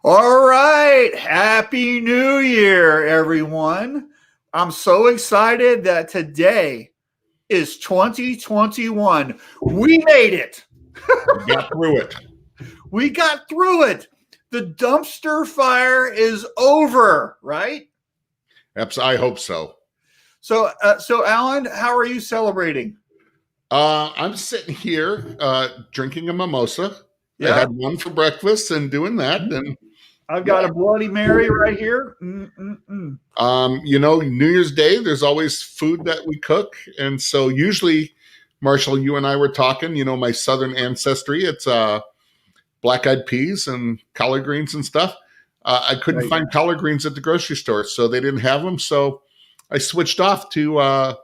All right. Happy New Year, everyone. I'm so excited that today is 2021. We made it. We got through it. We got through it. The dumpster fire is over, right? I hope so. So, Alan, how are you celebrating? I'm sitting here drinking a mimosa. Yeah. I had one for breakfast and doing that. And I've got a Bloody Mary right here. New Year's Day, there's always food that we cook. And so usually, Marshall, you and I were talking, my Southern ancestry, it's black-eyed peas and collard greens and stuff. I couldn't find collard greens at the grocery store, so they didn't have them. So I switched off to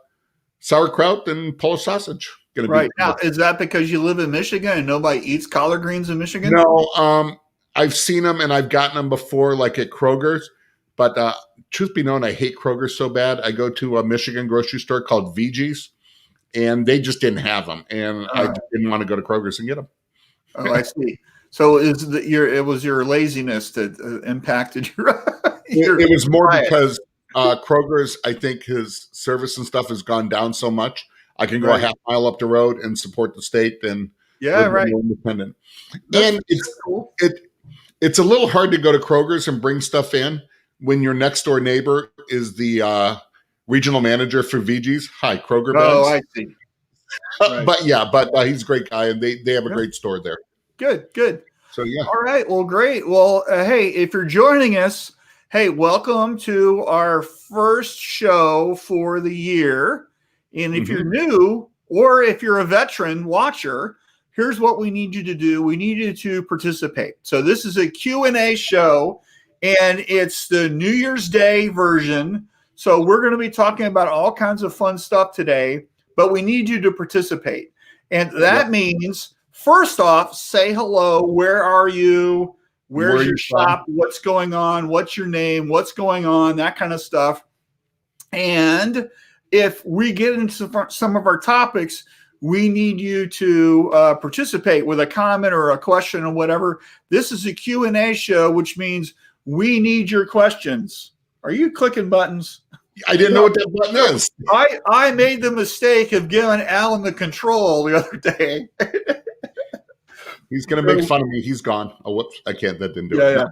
sauerkraut and Polish sausage. Right. Now, is that because you live in Michigan and nobody eats collard greens in Michigan? No, I've seen them and I've gotten them before, like at Kroger's. But truth be known, I hate Kroger so bad. I go to a Michigan grocery store called VG's, and they just didn't have them. And I didn't want to go to Kroger's and get them. Oh, I see. So it was your laziness that impacted your It was more diet. Because Kroger's, I think his service and stuff has gone down so much. I can go a half mile up the road and support the state and more independent. And it's cool. It's a little hard to go to Kroger's and bring stuff in when your next door neighbor is the regional manager for VG's. Hi, Kroger. Oh, I see. But he's a great guy, and they have a great store there. Good. So yeah. All right. Well, great. Well, hey, if you're joining us, hey, welcome to our first show for the year. And if you're new or if you're a veteran watcher, here's what we need you to do. We need you to participate. So this is a Q&A show, and it's the New Year's Day version. So we're going to be talking about all kinds of fun stuff today, but we need you to participate. And that means, first off, say hello. Where are you? Where's your shop? What's going on? What's your name? What's going on? That kind of stuff. And if we get into some of our topics, we need you to participate with a comment or a question or whatever. This is a Q&A show, which means we need your questions. Are you clicking buttons? I didn't know what that button is. I made the mistake of giving Alan the control the other day. He's going to make fun of me. He's gone. Oh, whoops. I can't. That didn't do it. Yeah.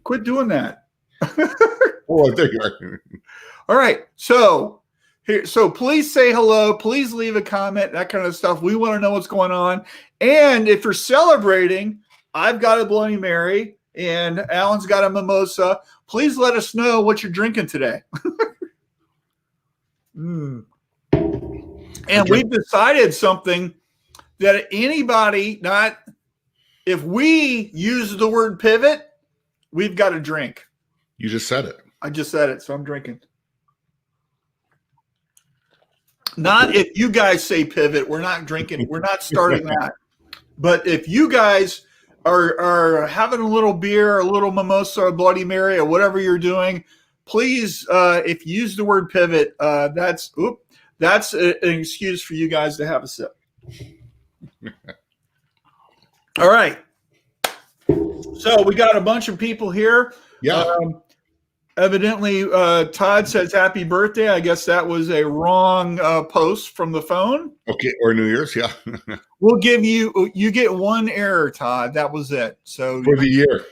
Quit doing that. Oh, there you are. All right. So please say hello. Please leave a comment, that kind of stuff. We want to know what's going on. And if you're celebrating, I've got a Bloody Mary and Alan's got a mimosa. Please let us know what you're drinking today. And we've decided something that if we use the word pivot, we've got to drink. You just said it. I just said it, so I'm drinking. Not if you guys say pivot, we're not drinking. We're not starting that. But if you guys are having a little beer, a little mimosa, a Bloody Mary, or whatever you're doing, please, if you use the word pivot, that's an excuse for you guys to have a sip. All right. So we got a bunch of people here. Yeah. Evidently, Todd says happy birthday. I guess that was a wrong post from the phone. Okay, or New Year's, yeah. We'll give you get one error, Todd. That was it. So for the year.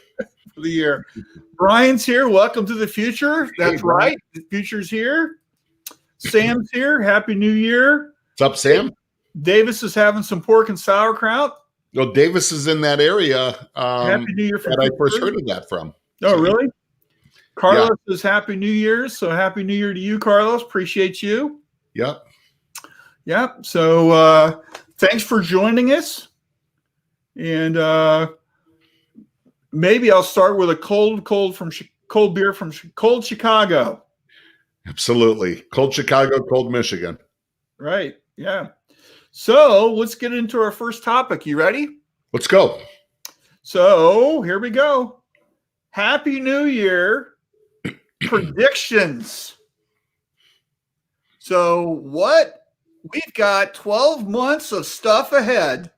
For the year. Brian's here. Welcome to the future. That's right. The future's here. Sam's here. Happy New Year. What's up, Sam? Davis is having some pork and sauerkraut. Well, Davis is in that area. Happy New Year that I first heard of that from. Oh, really? Carlos says Happy New Year. So Happy New Year to you, Carlos. Appreciate you. Yep. So thanks for joining us. And maybe I'll start with a cold beer from cold Chicago. Absolutely. Cold Chicago, cold Michigan. Right. Yeah. So let's get into our first topic. You ready? Let's go. So here we go. Happy New Year. Predictions. So we've got 12 months of stuff ahead.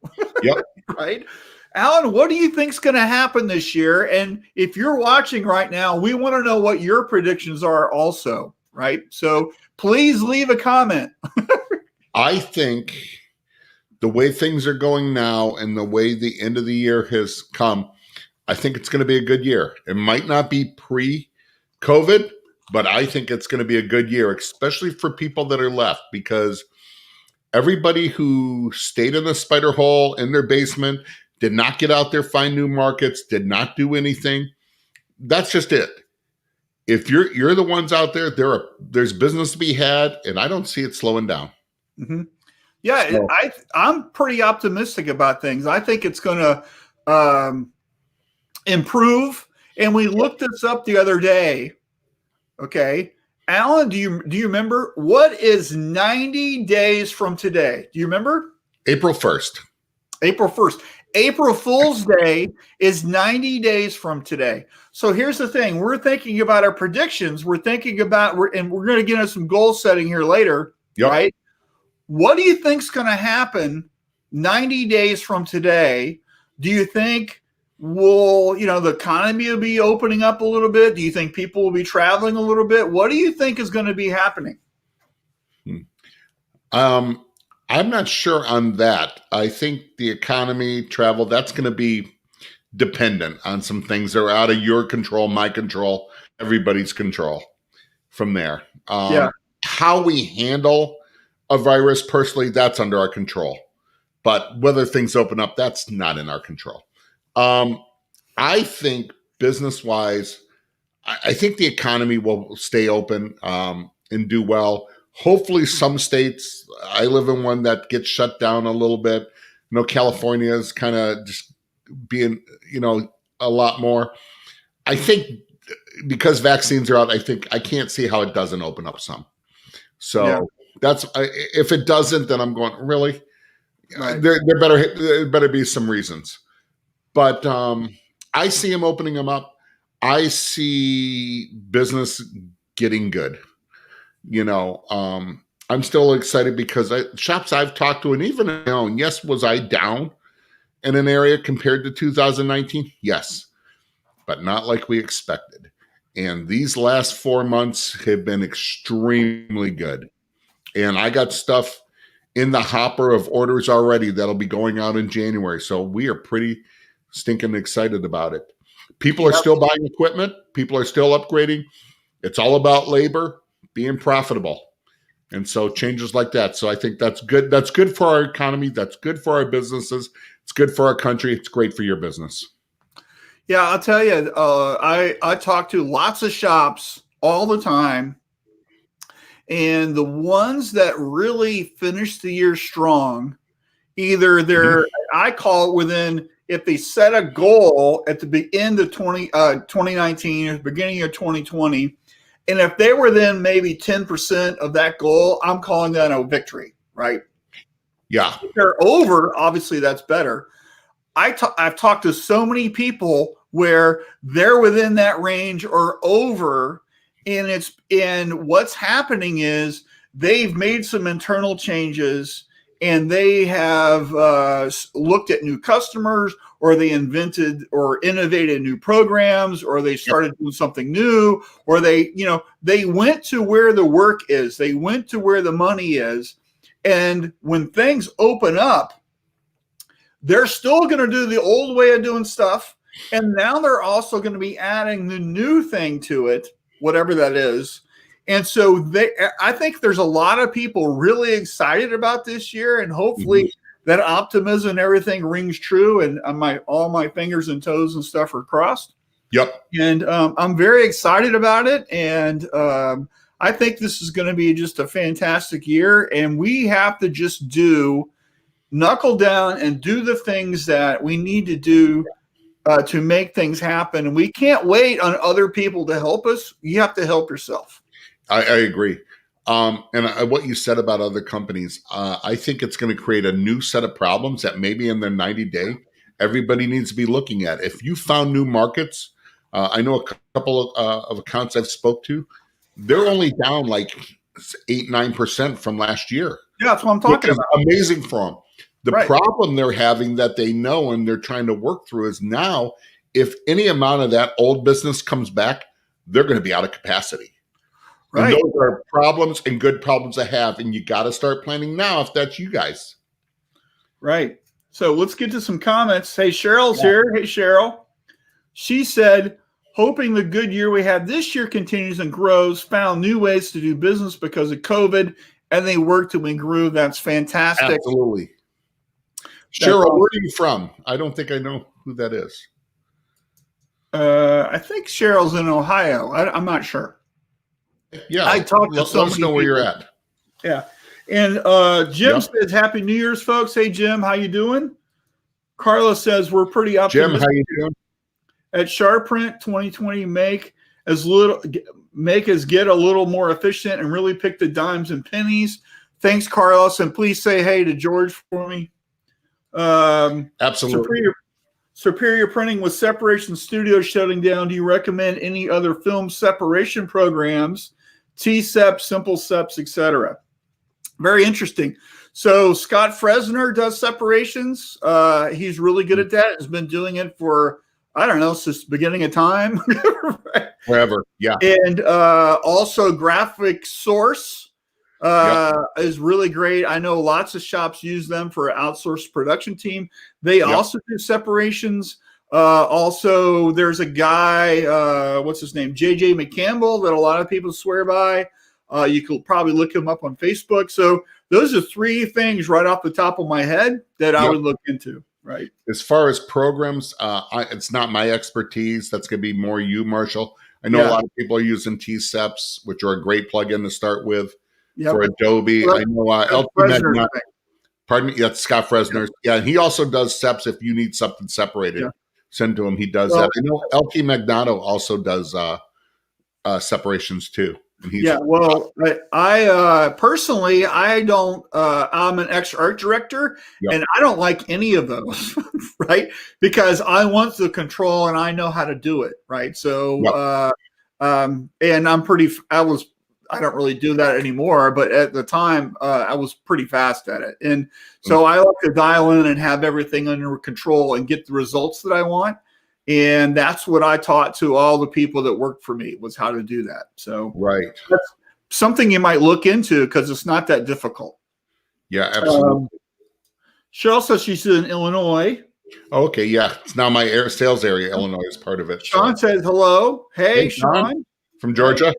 Yep. Right. Alan, what do you think's going to happen this year? And if you're watching right now, we want to know what your predictions are also, right? So please leave a comment. I think the way things are going now and the way the end of the year has come, I think it's going to be a good year. It might not be pre-COVID, but I think it's going to be a good year, especially for people that are left, because everybody who stayed in the spider hole in their basement, did not get out there, find new markets, did not do anything. That's just it. If you're the ones out there, there's business to be had, and I don't see it slowing down. Mm-hmm. Yeah, So, I'm pretty optimistic about things. I think it's going to improve. And we looked this up the other day. Okay, Alan, do you remember what is 90 days from today? Do you remember? April 1st. April 1st. April Fool's Day is 90 days from today. So here's the thing. We're thinking about our predictions. We're thinking about, and we're going to get into some goal setting here later, right? What do you think's going to happen 90 days from today? Do you think the economy will be opening up a little bit? Do you think people will be traveling a little bit? What do you think is going to be happening? I'm not sure on that. I think the economy, travel, that's going to be dependent on some things that are out of your control, my control, everybody's control from there. How we handle a virus, personally, that's under our control. But whether things open up, that's not in our control. I think business-wise, I think the economy will stay open and do well. Hopefully some states, I live in one that gets shut down a little bit. California is kind of just being, a lot more. I think because vaccines are out, I can't see how it doesn't open up some. So that's, if it doesn't, then I'm going, really? Right. There better be some reasons. But I see them opening them up. I see business getting good. I'm still excited because shops I've talked to, and even yes, was I down in an area compared to 2019? Yes, but not like we expected. And these last 4 months have been extremely good. And I got stuff in the hopper of orders already that'll be going out in January. So we are pretty stinking excited about it. People are still buying equipment. People are still upgrading. It's all about labor being profitable. And so changes like that. So I think that's good. That's good for our economy. That's good for our businesses. It's good for our country. It's great for your business. Yeah, I'll tell you, I talk to lots of shops all the time. And the ones that really finish the year strong, either they're, I call it within, if they set a goal at the end of 2019 or beginning of 2020, and if they were then maybe 10% of that goal, I'm calling that a victory, right? Yeah. If they're over, obviously that's better. I've talked to so many people where they're within that range or over, and what's happening is they've made some internal changes, and they have looked at new customers, or they invented or innovated new programs, or they started doing something new, or they went to where the work is. They went to where the money is. And when things open up, they're still going to do the old way of doing stuff. And now they're also going to be adding the new thing to it, whatever that is. And so I think there's a lot of people really excited about this year, and hopefully that optimism and everything rings true, and all my fingers and toes and stuff are crossed. Yep. And I'm very excited about it. And I think this is going to be just a fantastic year. And we have to just knuckle down and do the things that we need to do to make things happen. And we can't wait on other people to help us. You have to help yourself. I agree. And what you said about other companies, I think it's going to create a new set of problems that maybe in their 90-day, everybody needs to be looking at. If you found new markets, I know a couple of accounts I've spoke to, they're only down like 8-9% from last year. Yeah, that's what I'm talking about. Amazing for them. The Right. problem they're having that they know and they're trying to work through is now, if any amount of that old business comes back, they're going to be out of capacity. And Right. those are problems and good problems to have. And you got to start planning now if that's you guys. Right. So let's get to some comments. Hey, Cheryl's here. Hey, Cheryl. She said, hoping the good year we had this year continues and grows, found new ways to do business because of COVID, and they worked and we grew. That's fantastic. Absolutely. Cheryl, where are you from? I don't think I know who that is. I think Cheryl's in Ohio. I'm not sure. Yeah. I talked to let us know where you're at. Yeah. And Jim says, Happy New Year's, folks. Hey, Jim, how you doing? Carlos says, we're pretty optimistic. Jim, how you doing? At SharpPrint 2020, make us get a little more efficient and really pick the dimes and pennies. Thanks, Carlos. And please say hey to George for me. Absolutely. Superior Printing with Separation Studios shutting down. Do you recommend any other film separation programs? T-Seps, Simple Seps, etc. Very interesting. So Scott Fresner does separations. He's really good at that. Has been doing it for, I don't know, since the beginning of time. Forever, yeah. And also Graphic Source is really great. I know lots of shops use them for outsourced production team. They also do separations. Also, there's a guy, what's his name? JJ McCampbell, that a lot of people swear by. You could probably look him up on Facebook. So those are three things right off the top of my head that I would look into. Right. As far as programs, it's not my expertise. That's going to be more you, Marshall. I know a lot of people are using T-Seps, which are a great plugin to start with for Adobe. I know LT pardon me, that's Scott Fresner. Yeah, and he also does Seps if you need something separated. Send to him. He does that. I know LT Magnato also does separations too. I personally, I don't, I'm an ex-art director and I don't like any of those, right? Because I want the control and I know how to do it, right? So, and I don't really do that anymore, but at the time, I was pretty fast at it. And so I like to dial in and have everything under control and get the results that I want. And that's what I taught to all the people that worked for me, was how to do that. So that's something you might look into because it's not that difficult. Yeah, absolutely. Cheryl says she's in Illinois. Okay, yeah. It's now my sales area. Illinois is part of it. Sean says hello. Hey, Sean. From Georgia.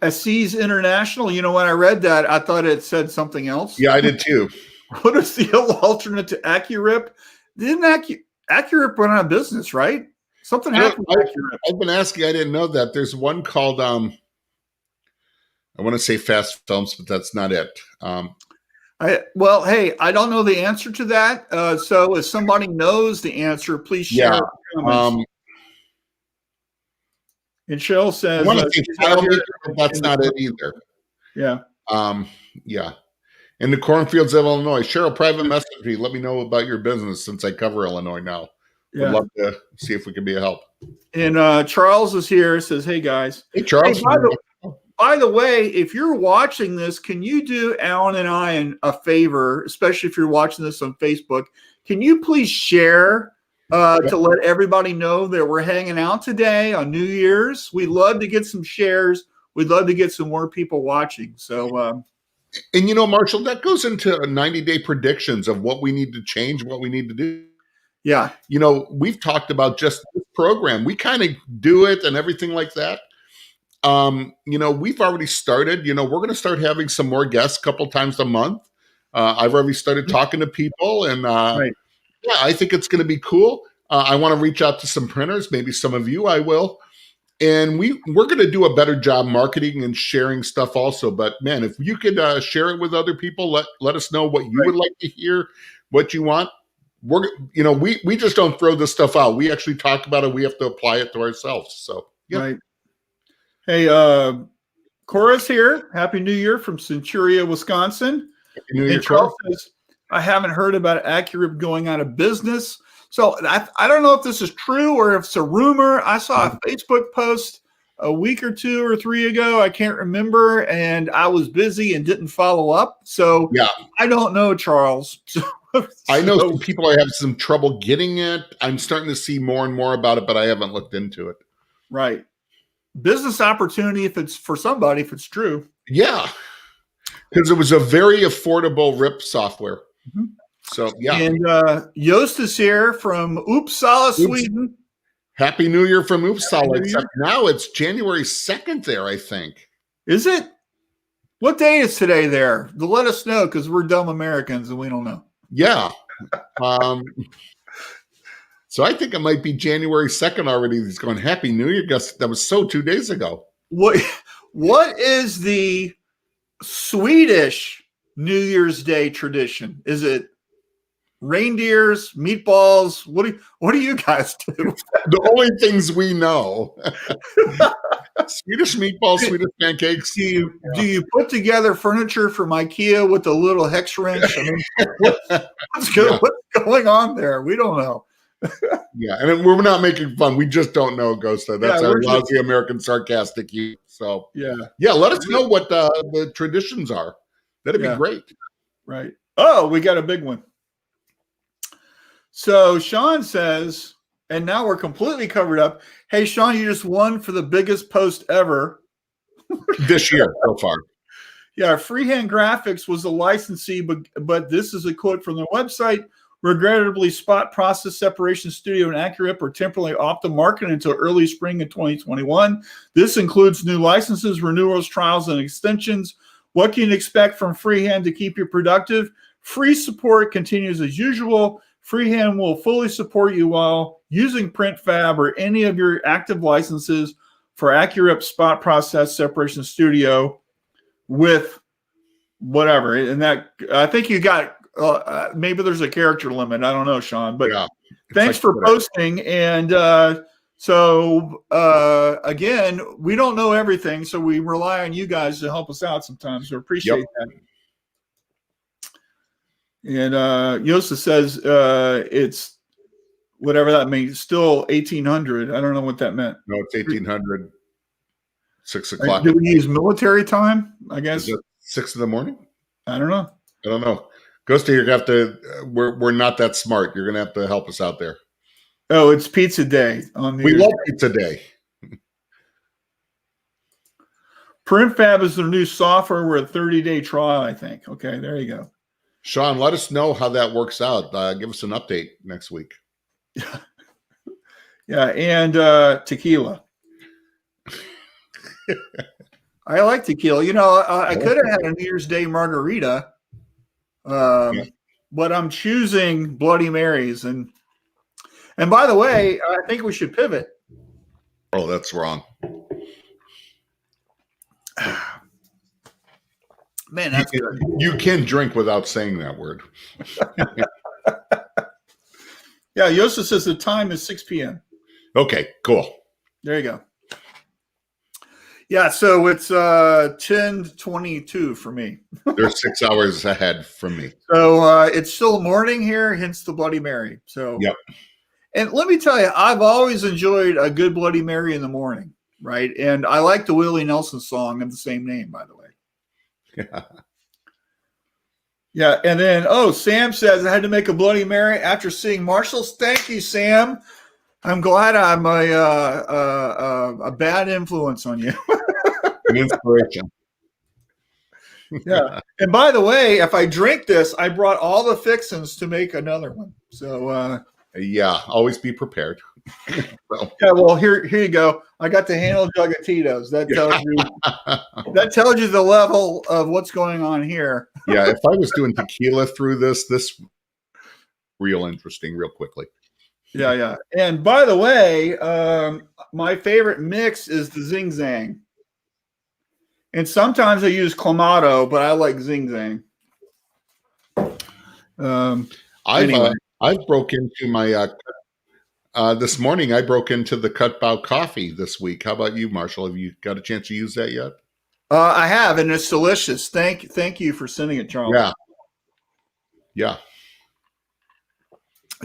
Assis International. You know, when I read that, I thought it said something else. Yeah, I did too. What is the alternate to AccuRip? Didn't AccuRip went out of business, right? Something happened with AccuRip. I've been asking. I didn't know that. There's one called, I want to say Fast Films, but that's not it. Well, hey, I don't know the answer to that. So if somebody knows the answer, please share in the comments. And Cheryl says, I want to say Filemaker, but that's not it either. Yeah. In the cornfields of Illinois. Cheryl, private message me. Let me know about your business since I cover Illinois now. Would love to see if we can be a help. And Charles is here. Says, hey, guys. Hey, Charles. Hey, by the way, if you're watching this, can you do Alan and I a favor, especially if you're watching this on Facebook? Can you please share to let everybody know that we're hanging out today on New Year's? We'd love to get some shares. We'd love to get some more people watching. So, and, you know, Marshall, that goes into 90-day predictions of what we need to change, what we need to do. Yeah. You know, we've talked about just this program. We kind of do it and everything like that. You know, we've already started. You know, we're going to start having some more guests a couple times a month. I've already started talking to people. And, yeah, I think it's going to be cool. I want to reach out to some printers. Maybe some of you I will. And we're going to do a better job marketing and sharing stuff also. But man, if you could share it with other people, let us know what you would like to hear, what you want. We just don't throw this stuff out. We actually talk about it. We have to apply it to ourselves. So yeah. Right. Hey, Cora's here. Happy New Year from Centuria, Wisconsin. Happy New Year, Charles says, I haven't heard about AccuRip going out of business. So I don't know if this is true or if it's a rumor. I saw a Facebook post a week or 2 or 3 ago. I can't remember, and I was busy and didn't follow up. So yeah, I don't know, Charles. I know some people are having some trouble getting it. I'm starting to see more and more about it, but I haven't looked into it. Right. Business opportunity if it's for somebody, if it's true. Yeah, because it was a very affordable RIP software. Mm-hmm. So, yeah. And Joost is here from Uppsala, Sweden. Happy New Year from Uppsala, except now it's January 2nd there, I think. Is it? What day is today there? Let us know, because we're dumb Americans and we don't know. Yeah. So I think it might be January 2nd already. He's going, Happy New Year. Guess that was 2 days ago. What is the Swedish New Year's Day tradition? Is it reindeers, meatballs? What do you guys do? The only things we know. Swedish meatballs, Swedish pancakes. Do you put together furniture from IKEA with a little hex wrench? I mean, what's going on there? We don't know. Yeah, and we're not making fun. We just don't know, Ghosta. That's our lousy American sarcastic you. So yeah. Let us know what the traditions are. That'd be great. Right. Oh, we got a big one. So Sean says, and now we're completely covered up. Hey, Sean, you just won for the biggest post ever this year so far. Yeah, Freehand Graphics was the licensee, but this is a quote from their website. Regrettably, Spot Process Separation Studio and Accurate are temporarily off the market until early spring of 2021. This includes new licenses, renewals, trials, and extensions. What can you expect from Freehand to keep you productive? Free support continues as usual. Freehand will fully support you while using PrintFab or any of your active licenses for Accurate Spot Process Separation Studio with whatever. And that, I think you got, maybe there's a character limit. I don't know, Sean, but thanks for posting. And so again, we don't know everything, so we rely on you guys to help us out sometimes. So appreciate that. And Yosa says it's whatever that means, still 1800. I don't know what that meant. No, it's 1800. 6 o'clock. Do we use military time? I guess. Is it 6 in the morning? I don't know. Ghosta, you're gonna have to. We're not that smart. You're gonna have to help us out there. Oh, it's pizza day on the. We love pizza day. PrintFab is their new software with a 30-day trial, I think. Okay, there you go. Sean, let us know how that works out. Give us an update next week. Yeah, and tequila. I like tequila. You know, I could have had a New Year's Day margarita, but I'm choosing Bloody Marys. And by the way, I think we should pivot. Oh, that's wrong. Man, that's good. You can drink without saying that word. Yeah, Yosa says the time is 6 p.m. Okay, cool. There you go. Yeah, so it's 10:22 for me. They're 6 hours ahead from me. So it's still morning here, hence the Bloody Mary. So yep. And let me tell you, I've always enjoyed a good Bloody Mary in the morning, right? And I like the Willie Nelson song of the same name, by the way. Yeah. Yeah, and then Sam says I had to make a Bloody Mary after seeing Marshall's. Thank you, Sam. I'm glad I'm a bad influence on you. An inspiration. Yeah. And by the way, if I drink this, I brought all the fixins to make another one. So yeah, always be prepared. So. Yeah, well, here you go. I got the handle jug of Tito's. That tells you the level of what's going on here. Yeah, if I was doing tequila through this real interesting, real quickly. Yeah. And by the way, my favorite mix is the Zing Zang. And sometimes I use Clamato, but I like Zing Zang. I've broke into my this morning. I broke into the Cut Bow coffee this week. How about you, Marshall? Have you got a chance to use that yet? I have, and it's delicious. Thank you for sending it, Charles. Yeah.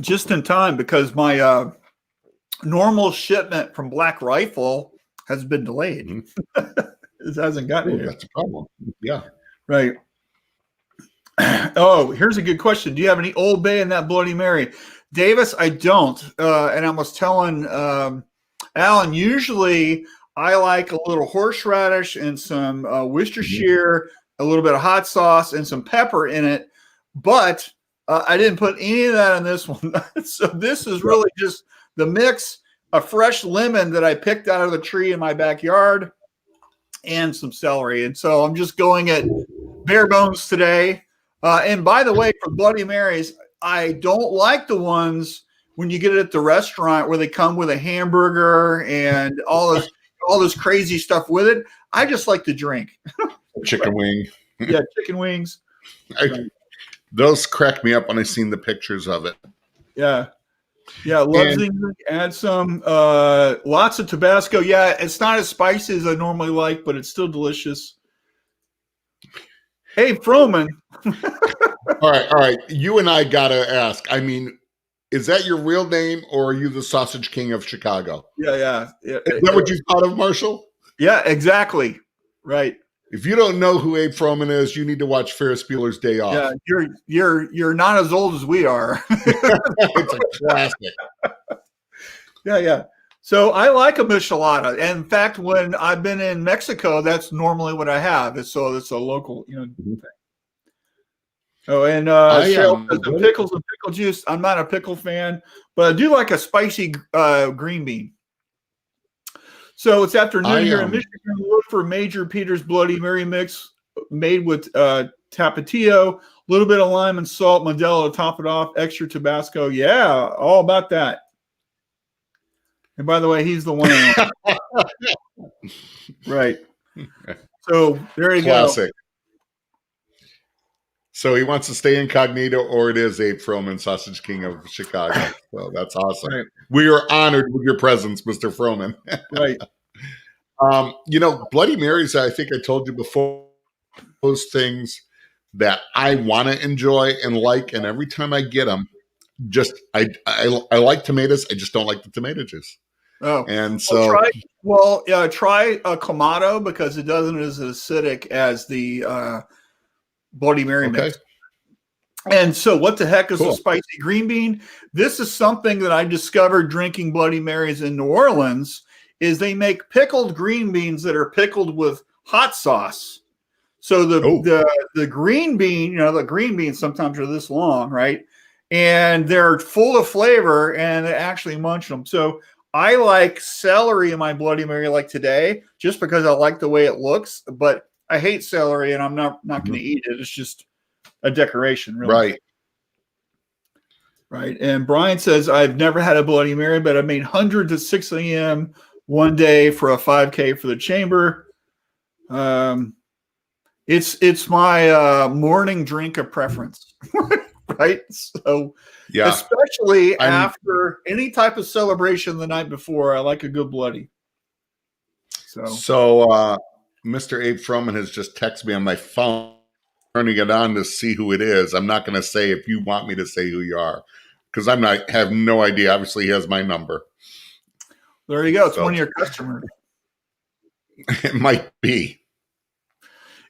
Just in time, because my normal shipment from Black Rifle has been delayed. Mm-hmm. It hasn't gotten here. That's a problem. Yeah. Right. Oh, here's a good question. Do you have any Old Bay in that Bloody Mary? Davis, I don't. And I was telling Alan, usually I like a little horseradish and some Worcestershire, a little bit of hot sauce and some pepper in it. But I didn't put any of that in this one. So this is really just the mix, a fresh lemon that I picked out of the tree in my backyard, and some celery. And so I'm just going at bare bones today. And by the way, for Bloody Marys, I don't like the ones when you get it at the restaurant where they come with a hamburger and all this crazy stuff with it. I just like to drink. Chicken wing. Yeah, chicken wings. Those crack me up when I seen the pictures of it. Yeah. Yeah, love Zing. Add some lots of Tabasco. Yeah, it's not as spicy as I normally like, but it's still delicious. Hey, Froman. All right. You and I gotta ask. I mean, is that your real name, or are you the Sausage King of Chicago? Yeah. Is that what you thought of, Marshall? Yeah, exactly. Right. If you don't know who Abe Froman is, you need to watch Ferris Bueller's Day Off. Yeah, you're not as old as we are. It's a classic. Yeah. So I like a michelada. And in fact, when I've been in Mexico, that's normally what I have. It's a local, thing. Oh, and Cheryl says the pickles and pickle juice. I'm not a pickle fan, but I do like a spicy green bean. So it's afternoon here in Michigan. Look for Major Peter's Bloody Mary mix made with Tapatio, a little bit of lime and salt, Modelo to top it off, extra Tabasco. Yeah, all about that. And by the way, he's the one. Right. So there you Classic. go. So he wants to stay incognito, or it is Abe Froman, Sausage King of Chicago. So that's awesome. Right. We are honored with your presence, Mr. Froman. Right. Bloody Marys, I think I told you before, those things that I want to enjoy and like, and every time I get them, I like tomatoes. I just don't like the tomato juice. Oh, and so try a Clamato because it doesn't as acidic as the Bloody Mary mix. And so what the heck is a spicy green bean? This is something that I discovered drinking Bloody Marys in New Orleans. Is they make pickled green beans that are pickled with hot sauce. So the green bean, the green beans sometimes are this long, right? And they're full of flavor, and they actually munch them. So I like celery in my Bloody Mary like today, just because I like the way it looks. But I hate celery, and I'm not going to eat it. It's just a decoration, really. Right. And Brian says, I've never had a Bloody Mary, but I made hundreds at 6 a.m. one day for a 5K for the chamber. It's my morning drink of preference, right? So especially after any type of celebration the night before, I like a good bloody. So Mr. Abe Froman has just texted me on my phone, turning it on to see who it is. I'm not going to say if you want me to say who you are, because have no idea. Obviously, he has my number. There you go. It's one of your customers. It might be.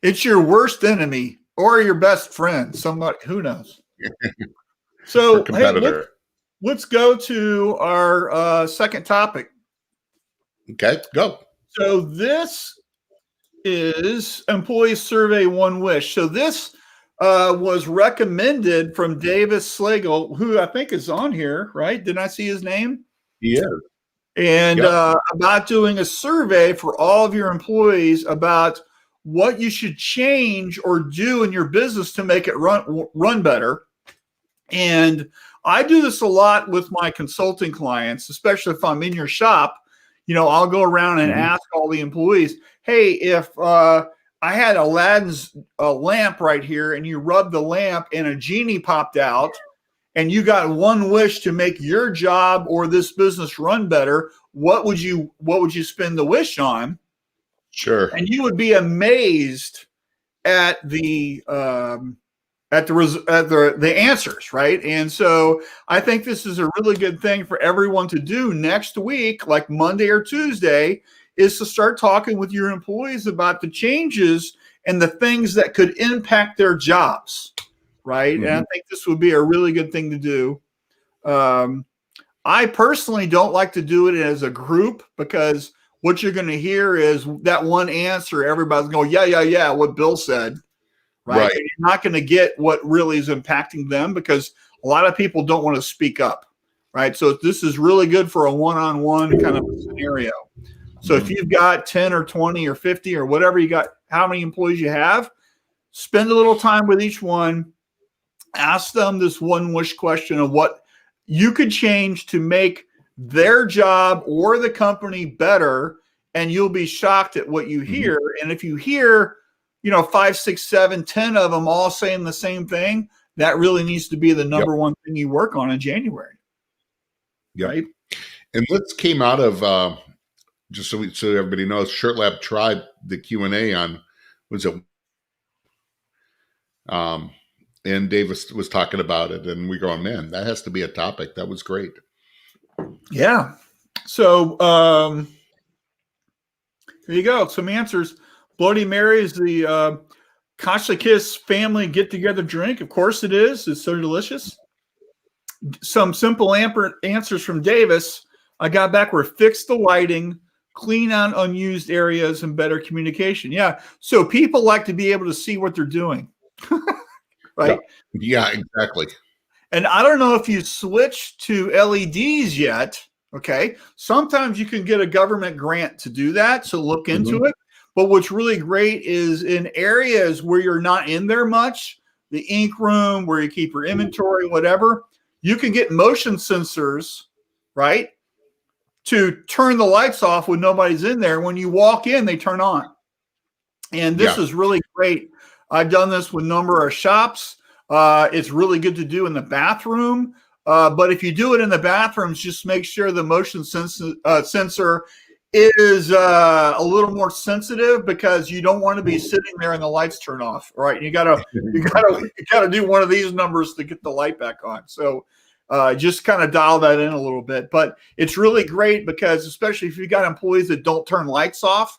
It's your worst enemy or your best friend. Somebody, who knows? So, hey, let's go to our second topic. Okay, go. So this is Employee Survey One Wish. So this was recommended from Davis Slagle, who I think is on here, right? Didn't I see his name? He is. And about doing a survey for all of your employees about what you should change or do in your business to make it run better. And I do this a lot with my consulting clients, especially if I'm in your shop. I'll go around and ask all the employees, hey, if I had Aladdin's lamp right here and you rubbed the lamp and a genie popped out, and you got one wish to make your job or this business run better, what would you spend the wish on? Sure. And you would be amazed at the answers, right? And so I think this is a really good thing for everyone to do next week, like Monday or Tuesday, is to start talking with your employees about the changes and the things that could impact their jobs, right? And I think this would be a really good thing to do. I personally don't like to do it as a group, because what you're going to hear is that one answer. Everybody's going, yeah, what Bill said, right? And you're not going to get what really is impacting them, because a lot of people don't want to speak up, right? So this is really good for a one-on-one kind of scenario. So if you've got 10 or 20 or 50 or whatever you got, how many employees you have, spend a little time with each one. Ask them this one wish question of what you could change to make their job or the company better, and you'll be shocked at what you hear. And if you hear, 5, 6, 7, 10 of them all saying the same thing, that really needs to be the number one thing you work on in January. Right? And this came out of just so everybody knows, Shirt Lab tried the Q&A on, was it? And Davis was talking about it, and we're going, man, that has to be a topic. That was great. Yeah. So there you go. Some answers. Bloody Mary is the Kashakis family get-together drink. Of course it is. It's so delicious. Some simple answers from Davis. I got back were fix the lighting, clean out unused areas, and better communication. Yeah. So people like to be able to see what they're doing. Right? Yeah, exactly. And I don't know if you switch to LEDs yet. Okay. Sometimes you can get a government grant to do that. So look into it. But what's really great is in areas where you're not in there much, the ink room, where you keep your inventory, whatever, you can get motion sensors, right, to turn the lights off when nobody's in there. When you walk in, they turn on. And this is really great. I've done this with a number of shops. It's really good to do in the bathroom. But if you do it in the bathrooms, just make sure the motion sensor is a little more sensitive, because you don't want to be sitting there and the lights turn off. Right? You gotta do one of these numbers to get the light back on. So just kind of dial that in a little bit. But it's really great, because especially if you've got employees that don't turn lights off,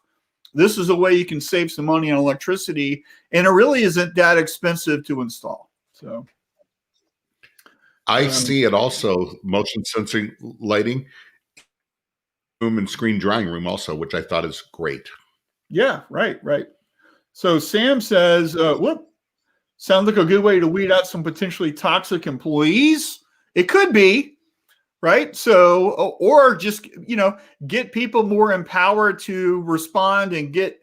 this is a way you can save some money on electricity, and it really isn't that expensive to install. So I see it also, motion sensing lighting room and screen drying room also, which I thought is great. Yeah, right. So Sam says, sounds like a good way to weed out some potentially toxic employees. It could be, right? So, or just, get people more empowered to respond and get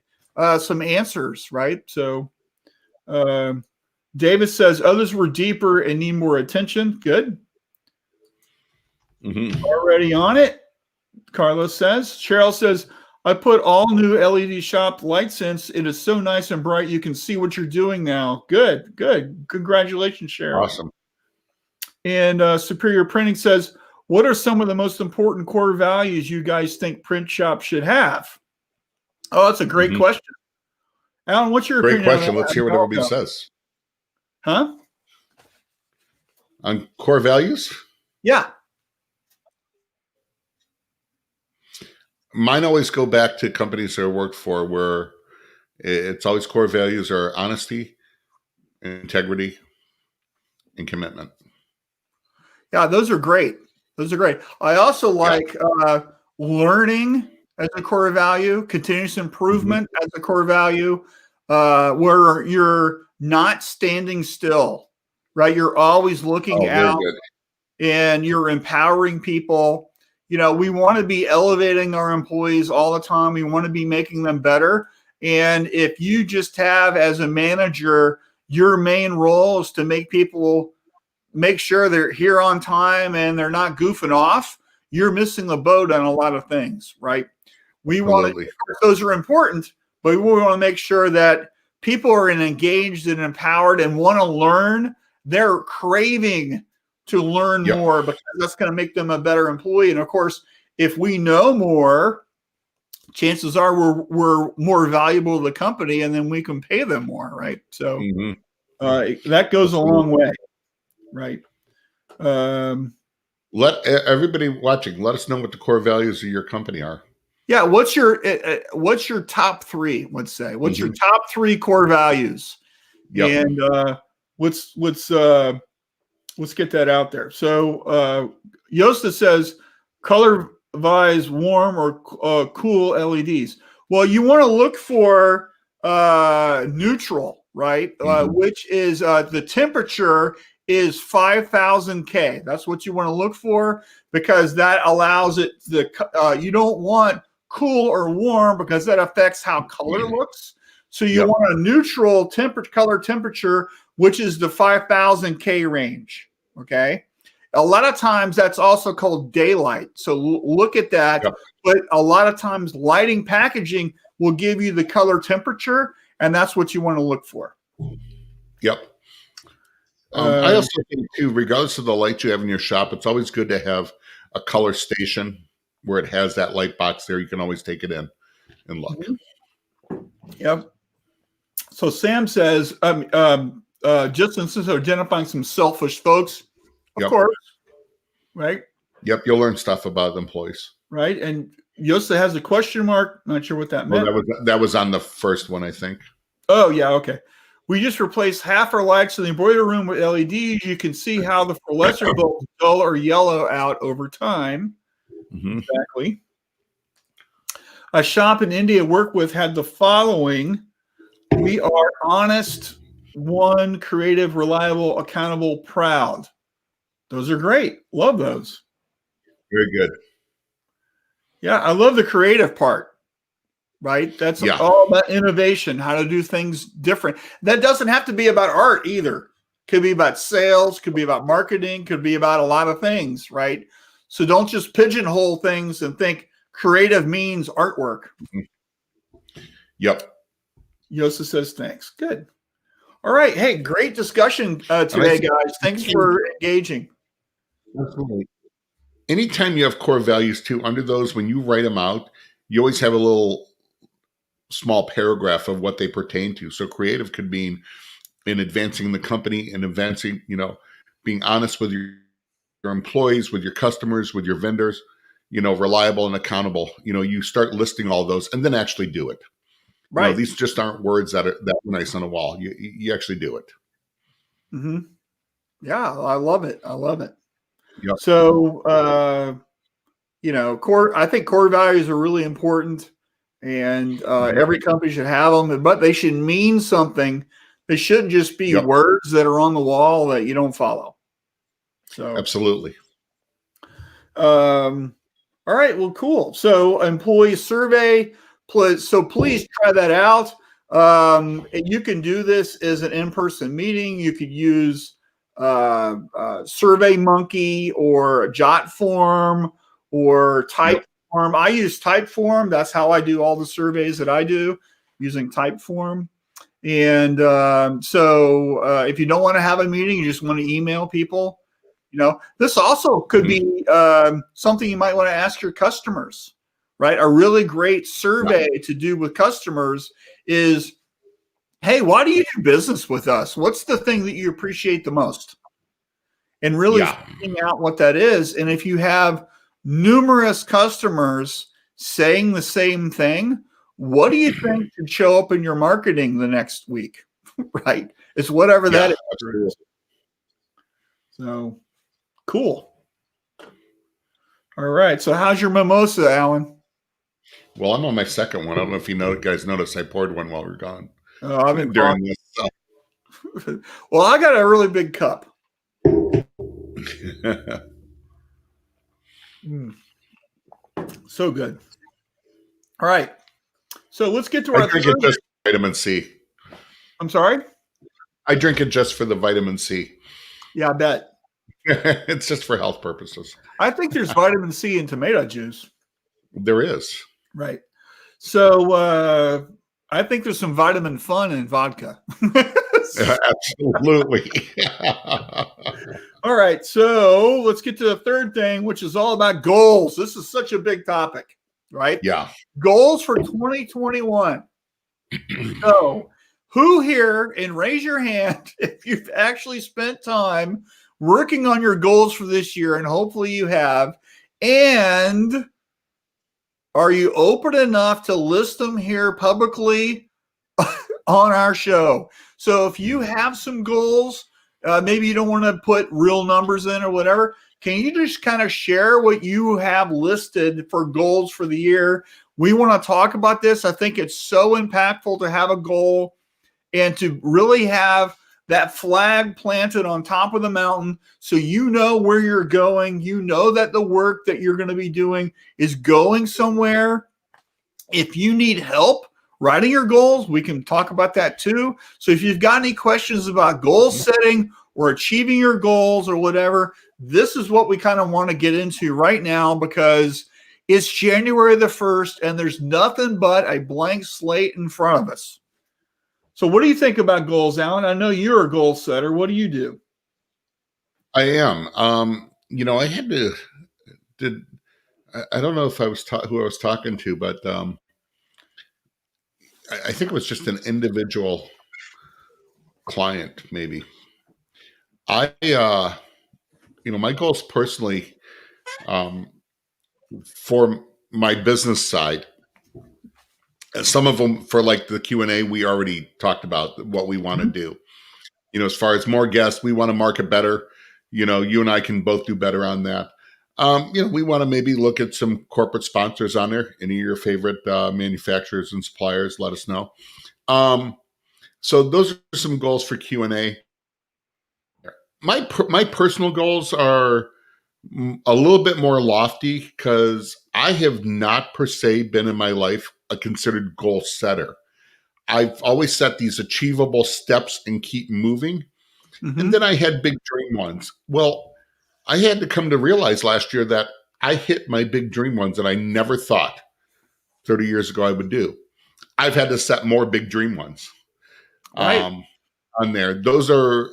some answers, right? So Davis says others were deeper and need more attention. Good. Already on it. Carlos says. Cheryl says, I put all new LED shop lights in. It is so nice and bright. You can see what you're doing now. Good. Congratulations, Cheryl. Awesome. And Superior Printing says, what are some of the most important core values you guys think print shops should have? Oh, that's a great question. Alan, what's your opinion? Great question. Let's hear what everybody says. Huh? On core values? Yeah. Mine always go back to companies that I worked for, where it's always core values are honesty, integrity, and commitment. Yeah, those are great. I also like learning as a core value, continuous improvement as a core value, where you're not standing still, right? You're always looking out and you're empowering people. We want to be elevating our employees all the time. We want to be making them better. And if you just have, as a manager, your main role is to make sure they're here on time and they're not goofing off, you're missing the boat on a lot of things, right? We want to, those are important, but we want to make sure that people are engaged and empowered and want to learn. They're craving to learn more, because that's going to make them a better employee. And of course, if we know more, chances are we're more valuable to the company, and then we can pay them more, right? So that goes a long way, right? Let everybody watching, let us know what the core values of your company are. Yeah. What's your top three? Let's say, what's your top three core values? Yep. And let's get that out there. So Yosta says color vise warm or cool LEDs. Well, you want to look for neutral, right? Which is the temperature is 5,000 K. That's what you want to look for, because that allows it you don't want cool or warm, because that affects how color looks. So you want a neutral color temperature, which is the 5,000 K range. Okay. A lot of times that's also called daylight. So look at that. Yep. But a lot of times lighting packaging will give you the color temperature, and that's what you want to look for. Yep. I also think too, regardless of the light you have in your shop, it's always good to have a color station where it has that light box there. You can always take it in and look. Yep. So Sam says, just instead of identifying some selfish folks, of course, right? Yep, you'll learn stuff about employees. Right, and Yosta has a question mark. Not sure what that meant. Well, that was on the first one, I think. Oh, yeah, okay. We just replaced half our lights in the embroidery room with LEDs. You can see how the fluorescent bulbs dull or yellow out over time. Exactly. A shop in India I work with had the following. We are honest, one, creative, reliable, accountable, proud. Those are great. Love those. Very good. Yeah, I love the creative part. Right? That's all about innovation, how to do things different. That doesn't have to be about art either. Could be about sales, could be about marketing, could be about a lot of things, right? So don't just pigeonhole things and think creative means artwork. Yep. Yosa says thanks. Good. All right. Hey, great discussion today, guys. Thanks for engaging. Absolutely. Anytime you have core values too, under those, when you write them out, you always have a little small paragraph of what they pertain to. So creative could mean in advancing the company and advancing, being honest with your employees, with your customers, with your vendors, reliable and accountable. You start listing all those and then actually do it. Right. These just aren't words that are nice on a wall. You actually do it. Yeah, I love it. I love it. Yep. So, I think core values are really important. And every company should have them, but they should mean something. They shouldn't just be words that are on the wall that you don't follow. So absolutely. All right. Well, cool. So employee survey. So please try that out. You can do this as an in-person meeting. You could use Survey Monkey or Jotform or Type. I use Typeform. That's how I do all the surveys that I do, using Typeform. And so if you don't want to have a meeting, you just want to email people, this also could be something you might want to ask your customers, right? A really great survey to do with customers is, hey, why do you do business with us? What's the thing that you appreciate the most? And really finding out what that is. And if you have numerous customers saying the same thing, what do you think should show up in your marketing the next week? Right? It's whatever that is. Absolutely. So cool. All right. So how's your mimosa, Alan? Well, I'm on my second one. I don't know if you guys noticed I poured one while we were gone. Oh, I've been during this. Well, I got a really big cup. So good. All right. So let's get to our. I drink it just for vitamin C. I'm sorry? I drink it just for the vitamin C. Yeah, I bet. It's just for health purposes. I think there's vitamin C in tomato juice. There is. Right. So I think there's some vitamin fun in vodka. Absolutely. All right. So let's get to the third thing, which is all about goals. This is such a big topic, right? Yeah. Goals for 2021. So who here, and raise your hand if you've actually spent time working on your goals for this year, and hopefully you have, and Are you open enough to list them here publicly on our show? So if you have some goals, maybe you don't want to put real numbers in or whatever, can you just kind of share what you have listed for goals for the year? We want to talk about this. I think it's so impactful to have a goal and to really have that flag planted on top of the mountain so you know where you're going. You know that the work that you're going to be doing is going somewhere. If you need help writing your goals, we can talk about that too. So if you've got any questions about goal setting or achieving your goals or whatever, this is what we kind of want to get into right now, because it's January the 1st and there's nothing but a blank slate in front of us. So what do you think about goals, Alan? I know you're a goal setter. What do you do? I am. I had to I don't know if I was who I was talking to, but I think it was just an individual client, maybe. My goals personally, for my business side, some of them for like the Q&A, we already talked about what we want to do. As far as more guests, we want to market better. You and I can both do better on that. We want to maybe look at some corporate sponsors on there. Any of your favorite manufacturers and suppliers, let us know. So those are some goals for Q&A. My personal goals are a little bit more lofty because I have not per se been in my life a considered goal setter. I've always set these achievable steps and keep moving. Mm-hmm. And then I had big dream ones. Well, I had to come to realize last year that I hit my big dream ones that I never thought 30 years ago I would do. I've had to set more big dream ones on there. Those are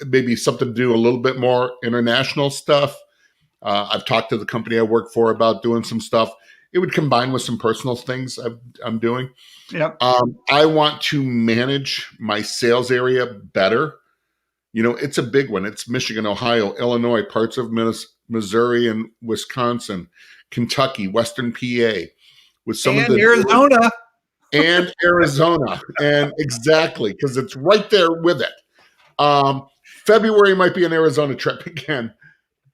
maybe something to do a little bit more international stuff. I've talked to the company I work for about doing some stuff. It would combine with some personal things I'm doing. Yep. I want to manage my sales area better. It's a big one. It's Michigan, Ohio, Illinois, parts of Missouri and Wisconsin, Kentucky, Western PA, with some of the Arizona. And Arizona. And exactly, because it's right there with it. February might be an Arizona trip again.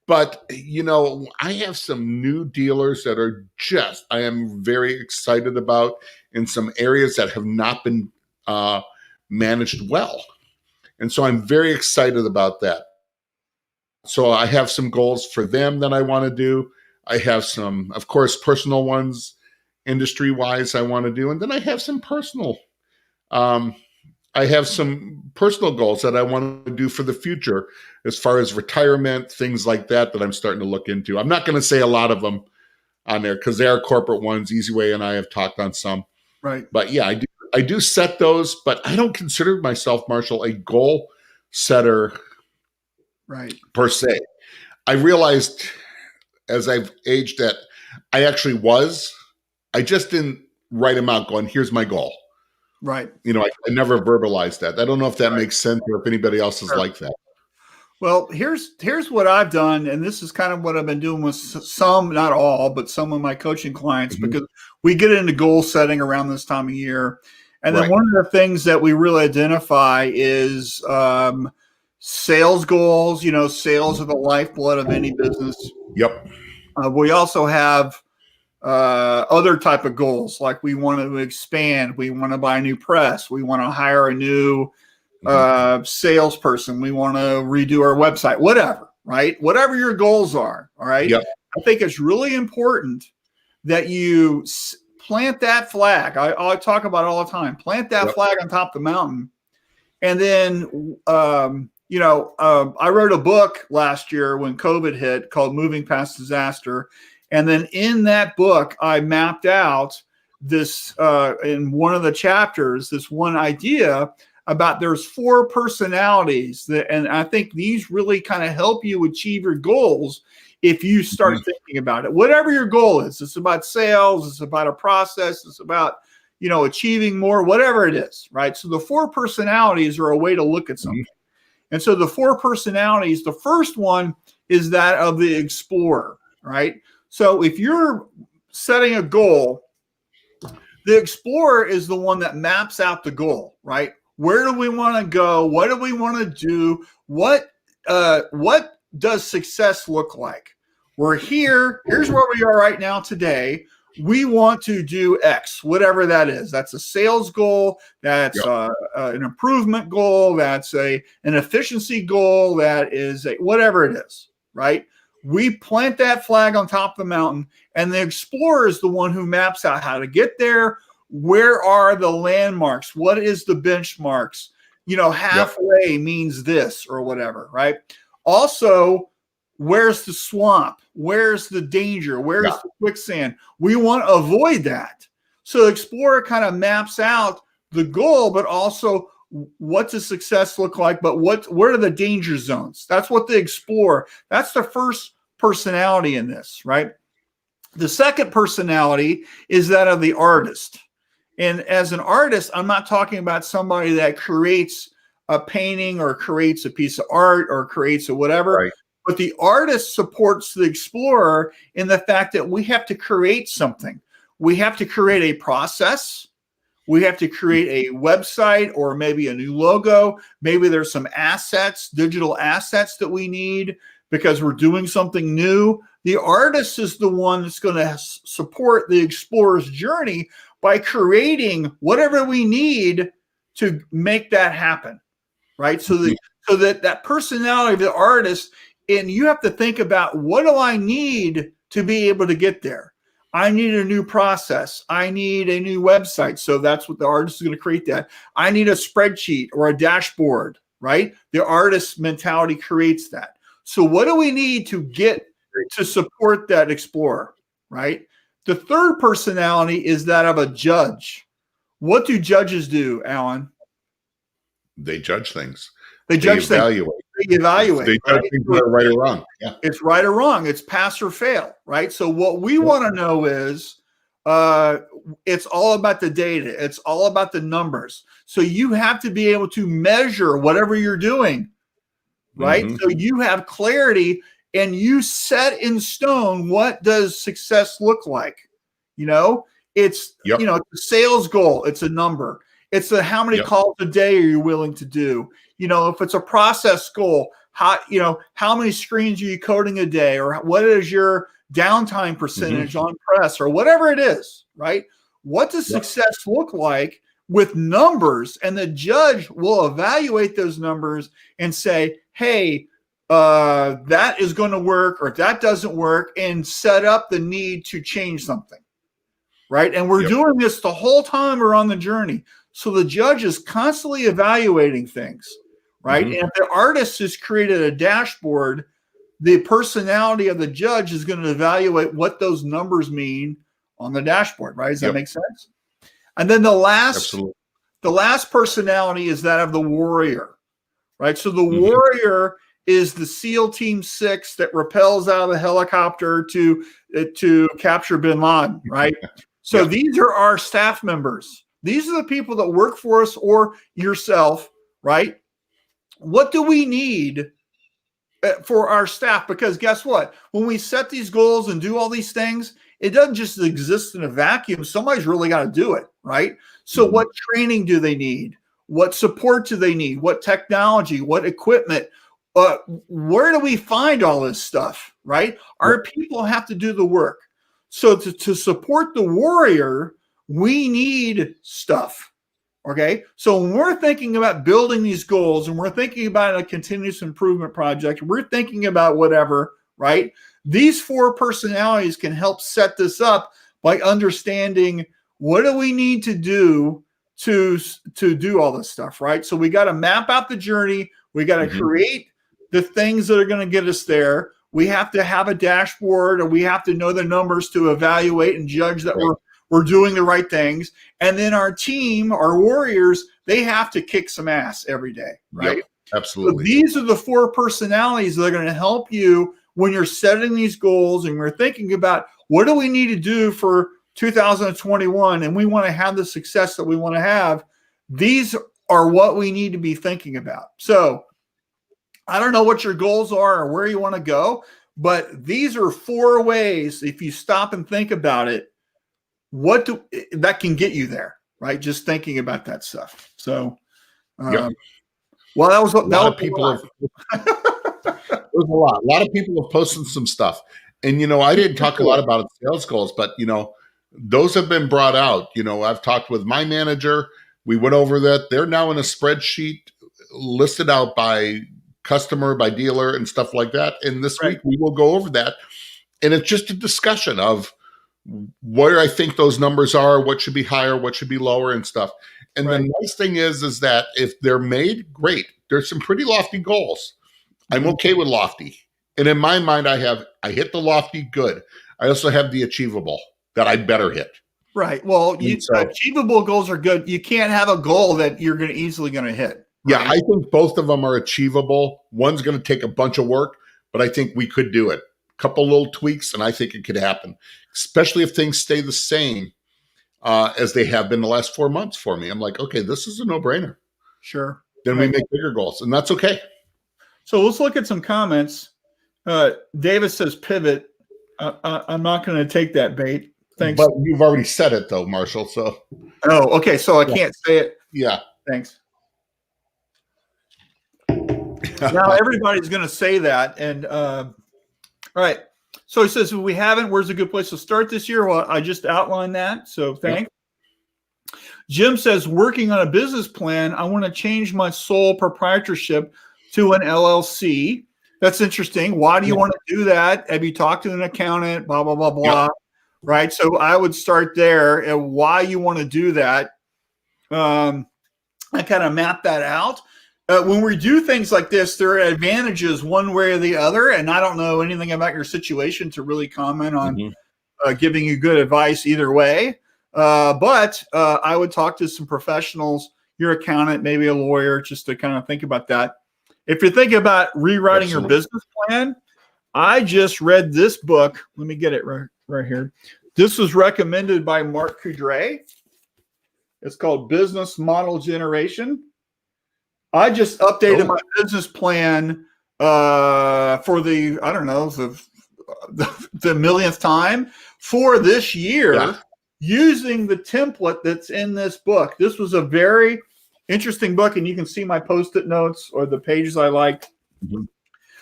But, I have some new dealers that are I am very excited about in some areas that have not been managed well. And so I'm very excited about that. So I have some goals for them that I want to do. I have some, of course, personal ones, industry-wise I want to do. And then I have some personal goals that I want to do for the future as far as retirement, things like that I'm starting to look into. I'm not going to say a lot of them on there because they are corporate ones. Easy Way and I have talked on some. Right. But yeah, I do set those, but I don't consider myself, Marshall, a goal setter per se. I realized as I've aged that I actually was. I just didn't write them out going, here's my goal. Right. I never verbalized that. I don't know if that makes sense or if anybody else is like that. Well, here's what I've done, and this is kind of what I've been doing with some, not all, but some of my coaching clients, because we get into goal setting around this time of year. And then one of the things that we really identify is sales goals. Sales are the lifeblood of any business. Yep. We also have other type of goals, like we want to expand, we want to buy a new press, we want to hire a new salesperson, we want to redo our website, whatever, right? Whatever your goals are, all right? Yep. I think it's really important that you plant that flag. I talk about it all the time. Plant that flag on top of the mountain. And then, I wrote a book last year when COVID hit called Moving Past Disaster. And then in that book, I mapped out this, in one of the chapters, this one idea about there's 4 personalities and I think these really kind of help you achieve your goals if you start thinking about it. Whatever your goal is, it's about sales, it's about a process, it's about, achieving more, whatever it is, right? So the 4 personalities are a way to look at something. And so the 4 personalities, the first one is that of the explorer, right? So if you're setting a goal, the explorer is the one that maps out the goal, right? Where do we want to go? What do we want to do? What does success look like? We're here. Here's where we are right now today. We want to do X, whatever that is. That's a sales goal. That's an improvement goal. That's an efficiency goal. That is whatever it is, right? We plant that flag on top of the mountain, and the explorer is the one who maps out how to get there. Where are the landmarks? What is the benchmarks? Halfway means this or whatever, right? Also, where's the swamp? Where's the danger? Where's the quicksand? We want to avoid that. So the explorer kind of maps out the goal, but also what does success look like? But where are the danger zones? That's what the explorer, that's the first personality in this, right? The second personality is that of the artist. And as an artist, I'm not talking about somebody that creates a painting or creates a piece of art or creates a whatever. Right. But the artist supports the explorer in the fact that we have to create something. We have to create a process. We have to create a website or maybe a new logo. Maybe there's some assets, digital assets that we need because we're doing something new. The artist is the one that's going to support the explorer's journey by creating whatever we need to make that happen, right? So that personality of the artist, and you have to think about, what do I need to be able to get there? I need a new process. I need a new website. So that's what the artist is going to create that. I need a spreadsheet or a dashboard, right? The artist mentality creates that. So what do we need to get to support that explorer, right? The third personality is that of a judge. What do judges do, Alan? They judge things. They judge evaluate. Things. They evaluate. They judge things that are right or wrong. Yeah. It's right or wrong. It's pass or fail, right? So what we want to know is it's all about the data. It's all about the numbers. So you have to be able to measure whatever you're doing, right? So you have clarity and you set in stone, what does success look like? It's, it's a sales goal. It's a number. It's how many calls a day are you willing to do? If it's a process goal, how many screens are you coding a day? Or what is your downtime percentage on press or whatever it is, right? What does success look like with numbers? And the judge will evaluate those numbers and say, hey, that is going to work or that doesn't work, and set up the need to change something, right? And we're doing this the whole time we're on the journey. So the judge is constantly evaluating things, right? And if the artist has created a dashboard, the personality of the judge is going to evaluate what those numbers mean on the dashboard, right? Does that make sense? And then the last personality is that of the warrior, right? So the warrior is the SEAL Team 6 that rappels out of the helicopter to capture bin Laden, right? So these are our staff members. These are the people that work for us or yourself, right? What do we need for our staff? Because guess what? When we set these goals and do all these things, it doesn't just exist in a vacuum. Somebody's really got to do it, right? So what training do they need? What support do they need? What technology? What equipment? Where do we find all this stuff, right? Our people have to do the work. So to support the warrior, we need stuff, okay? So when we're thinking about building these goals and we're thinking about a continuous improvement project, we're thinking about whatever, right? These four personalities can help set this up by understanding what do we need to do to do all this stuff, right? So we got to map out the journey. We got to create the things that are going to get us there. We have to have a dashboard, or we have to know the numbers to evaluate and judge that we're doing the right things. And then our team, our warriors, they have to kick some ass every day, right? Yep, absolutely. So these are the four personalities that are going to help you when you're setting these goals and we're thinking about what do we need to do for 2021, and we want to have the success that we want to have. These are what we need to be thinking about. So I don't know what your goals are or where you want to go, But these are 4 ways, if you stop and think about it, that can get you there, right? Just thinking about that stuff. So, well, that was a lot of people have. There's a lot. A lot of people have posted some stuff, and I didn't talk a lot about sales goals, but those have been brought out. I've talked with my manager. We went over that. They're now in a spreadsheet listed out by customer, by dealer, and stuff like that. And this week we will go over that, and it's just a discussion of where I think those numbers are, what should be higher, what should be lower, and stuff. And the nice thing is that if they're made, great. There's some pretty lofty goals. I'm okay with lofty. And in my mind, I hit the lofty, good. I also have the achievable that I better hit. Right. Well, achievable goals are good. You can't have a goal that you're easily going to hit. Right? Yeah, I think both of them are achievable. One's going to take a bunch of work, but I think we could do it. A couple little tweaks, and I think it could happen, especially if things stay the same as they have been the last 4 months for me. I'm like, okay, this is a no-brainer. Sure. Then we make bigger goals, and that's okay. So let's look at some comments. Davis says pivot. I'm not going to take that bait. Thanks. But you've already said it, though, Marshall. So. Oh, okay. So I can't say it. Yeah. Thanks. Now everybody's going to say that. And all right. So he says, if we haven't, where's a good place to start this year? Well, I just outlined that. So thanks. Yeah. Jim says, working on a business plan, I want to change my sole proprietorship to an LLC. That's interesting. Why do you want to do that? Have you talked to an accountant? Blah, blah, blah, blah. Yeah. Right. So I would start there and why you want to do that. I kind of map that out. When we do things like this, there are advantages one way or the other. And I don't know anything about your situation to really comment on giving you good advice either way. But I would talk to some professionals, your accountant, maybe a lawyer, just to kind of think about that. If you're thinking about rewriting your business plan, I just read this book. Let me get it right here. This was recommended by Mark Coudray. It's called Business Model Generation. I just updated my business plan for the, I don't know, the millionth time for this year using the template that's in this book. This was a very interesting book, and you can see my Post-it notes or the pages I liked.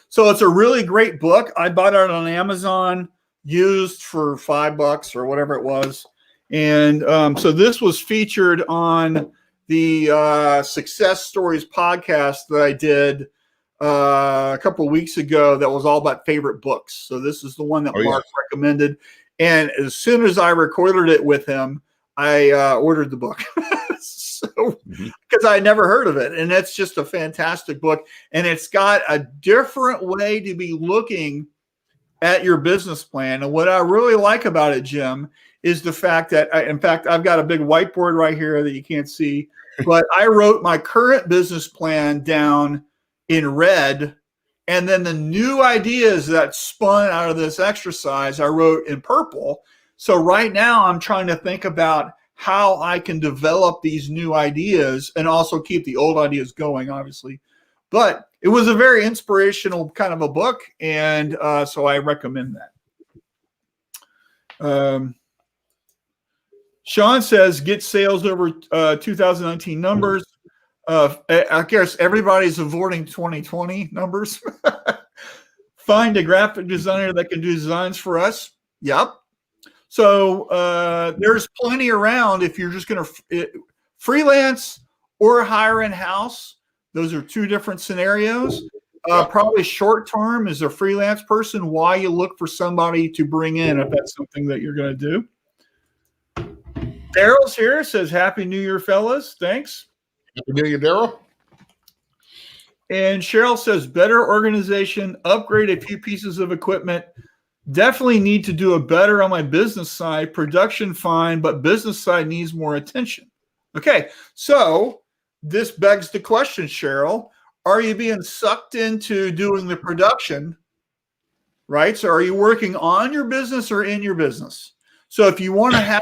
So it's a really great book. I bought it on Amazon, used for $5 or whatever it was. And so this was featured on the Success Stories podcast that I did a couple of weeks ago that was all about favorite books. So this is the one that Mark recommended. And as soon as I recorded it with him, I ordered the book. Because I never heard of it. And it's just a fantastic book. And it's got a different way to be looking at your business plan. And what I really like about it, Jim, is the fact that, in fact, I've got a big whiteboard right here that you can't see, but I wrote my current business plan down in red. And then the new ideas that spun out of this exercise, I wrote in purple. So right now I'm trying to think about how I can develop these new ideas and also keep the old ideas going, obviously. But it was a very inspirational kind of a book, and so I recommend that. Sean says, get sales over 2019 numbers. I guess everybody's avoiding 2020 numbers. Find a graphic designer that can do designs for us. Yep. So there's plenty around if you're just going to freelance or hire in-house. Those are two different scenarios. Probably short term is a freelance person. Why you look for somebody to bring in if that's something that you're going to do. Daryl's here, says Happy New Year, fellas. Thanks. Happy New Year, Daryl. And Cheryl says better organization, upgrade a few pieces of equipment. Definitely need to do a better on my business side. Production fine, but business side needs more attention. Okay, so this begs the question, Cheryl. Are you being sucked into doing the production, right? So are you working on your business or in your business? So if you want to have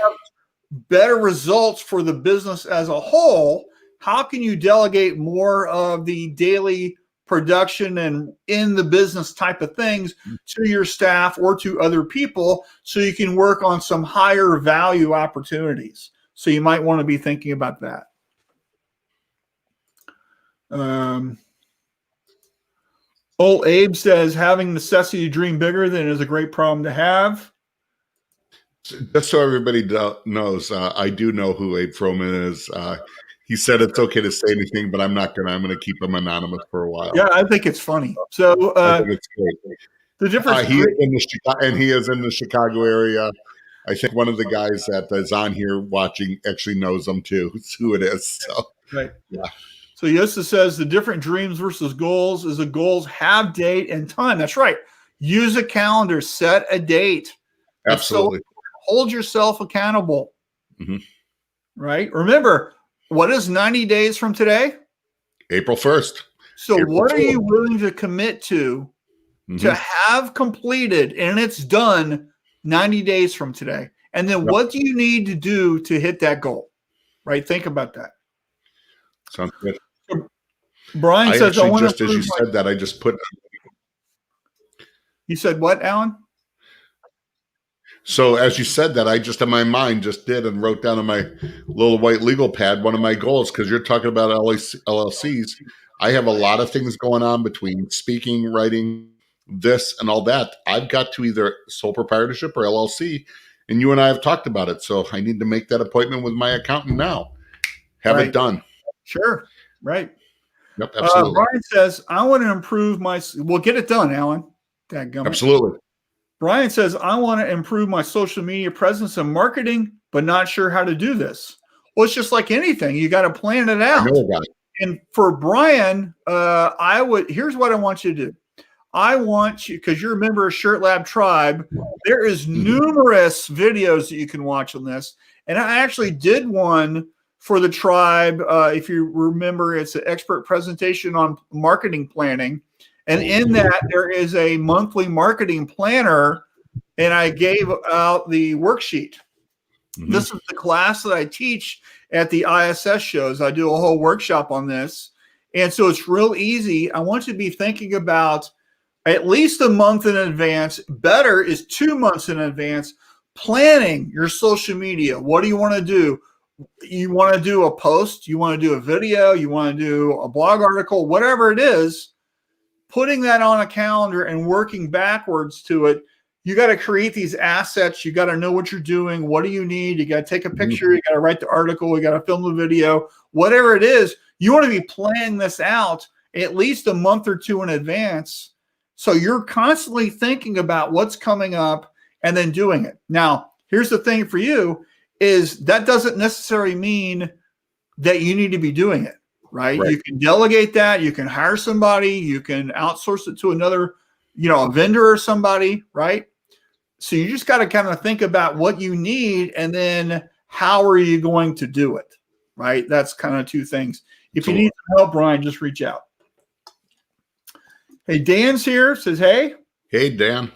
better results for the business as a whole, how can you delegate more of the daily production and in the business type of things to your staff or to other people so you can work on some higher value opportunities. So you might want to be thinking about that. Old Abe says, having necessity to dream bigger than is a great problem to have. Just so everybody knows, I do know who Abe Froman is. He said it's okay to say anything, but I'm not gonna. I'm gonna keep him anonymous for a while. Yeah, I think it's funny. So I think it's great. The difference. He is in the Chicago area. I think one of the guys that is on here watching actually knows him too. It's who it is. So right. Yeah. So Yosta says the different dreams versus goals is the goals have date and time. That's right. Use a calendar, set a date. Absolutely. So hold yourself accountable. Right. Remember, what is 90 days from today? April 1st. So April what 4th. are you willing to commit to have completed and it's done 90 days from today? And then what do you need to do to hit that goal? Right. Think about that. Sounds good. Brian says, actually, just as you said that, I just put. You said what, Alan? So as you said that, I just in my mind just did and wrote down on my little white legal pad one of my goals, because you're talking about LLCs. I have a lot of things going on between speaking, writing, this and all that. I've got to either sole proprietorship or LLC, and you and I have talked about it. So I need to make that appointment with my accountant now. Have it done. Sure. Right. Yep, absolutely. Brian says, I want to improve my, well, get it done, Alan. Absolutely. Brian says, I want to improve my social media presence and marketing, but not sure how to do this. Well, it's just like anything. You got to plan it out. I know about it. And for Brian, here's what I want you to do. I want you, because you're a member of Shirt Lab Tribe, there is numerous videos that you can watch on this. And I actually did one for the tribe. If you remember, it's an expert presentation on marketing planning. And in that, there is a monthly marketing planner, and I gave out the worksheet. This is the class that I teach at the ISS shows. I do a whole workshop on this. And so it's real easy. I want you to be thinking about at least a month in advance. Better is 2 months in advance, planning your social media. What do you want to do? You want to do a post, you want to do a video, you want to do a blog article, whatever it is, putting that on a calendar and working backwards to it. You got to create these assets. You got to know what you're doing. What do you need? You got to take a picture. You got to write the article. You got to film the video, whatever it is. You want to be planning this out at least a month or two in advance. So you're constantly thinking about what's coming up and then doing it. Now, here's the thing for you is that doesn't necessarily mean that you need to be doing it, right? You can delegate that. You can hire somebody. You can outsource it to another, a vendor or somebody, right? So you just got to kind of think about what you need and then how are you going to do it, right? That's kind of two things. If you need some help, Brian, just reach out. Hey, Dan's here. Says, hey. Hey, Dan.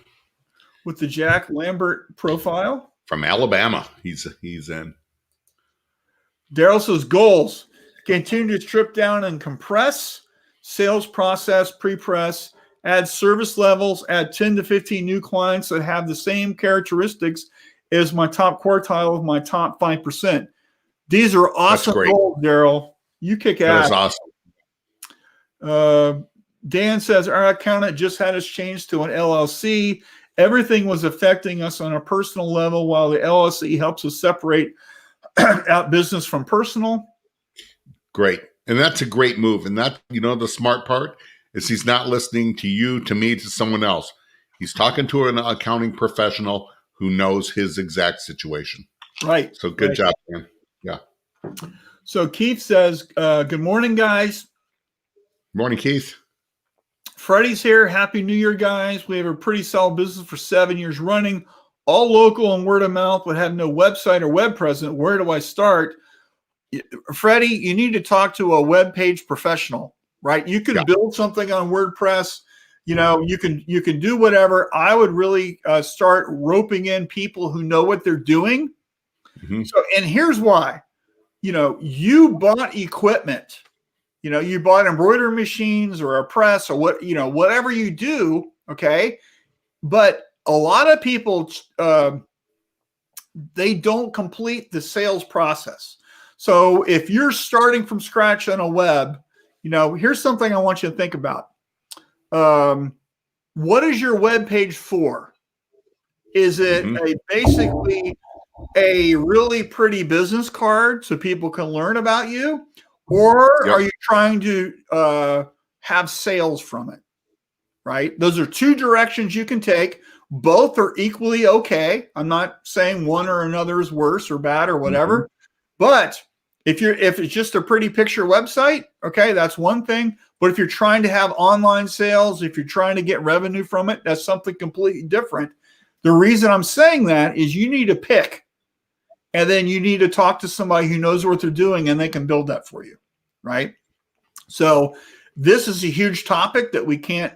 With the Jack Lambert profile. From Alabama. He's in. Daryl says, goals. Continue to strip down and compress. Sales process, pre-press. Add service levels. Add 10 to 15 new clients that have the same characteristics as my top quartile of my top 5%. These are awesome goals, Daryl. You kick ass. That's awesome. Dan says, our accountant just had us changed to an LLC. Everything was affecting us on a personal level, while the LLC helps us separate out business from personal. Great. And that's a great move. And that, the smart part is he's not listening to you, to me, to someone else. He's talking to an accounting professional who knows his exact situation. Right. So good job, man. Yeah. So Keith says, good morning, guys. Morning, Keith. Freddie's here. Happy New Year, guys. We have a pretty solid business for 7 years running, all local and word of mouth, but have no website or web presence. Where do I start? Freddie, you need to talk to a web page professional, right? You can build something on WordPress. You can do whatever. I would really start roping in people who know what they're doing. So, and here's why. You bought equipment. You bought embroidery machines or a press or whatever you do. Okay. But a lot of people, they don't complete the sales process. So if you're starting from scratch on a web, here's something I want you to think about. What is your web page for? Is it basically a really pretty business card so people can learn about you? Or are you trying to have sales from it? Right? Those are two directions you can take. Both are equally okay. I'm not saying one or another is worse or bad or whatever. But if it's just a pretty picture website, okay, that's one thing. But if you're trying to have online sales, if you're trying to get revenue from it, that's something completely different. The reason I'm saying that is you need to pick, and then you need to talk to somebody who knows what they're doing, and they can build that for you, right? So this is a huge topic that we can't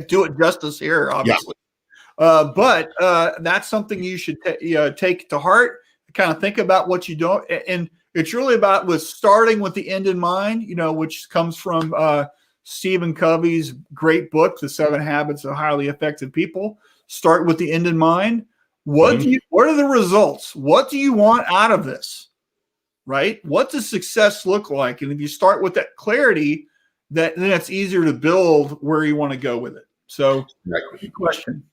do it justice here, obviously. But that's something you should take to heart, kind of think about what you don't. And it's really about starting with the end in mind, which comes from Stephen Covey's great book, The 7 Habits of Highly Effective People. Start with the end in mind. What are the results? What do you want out of this? Right? What does success look like? And if you start with that clarity, then it's easier to build where you want to go with it. So, good question.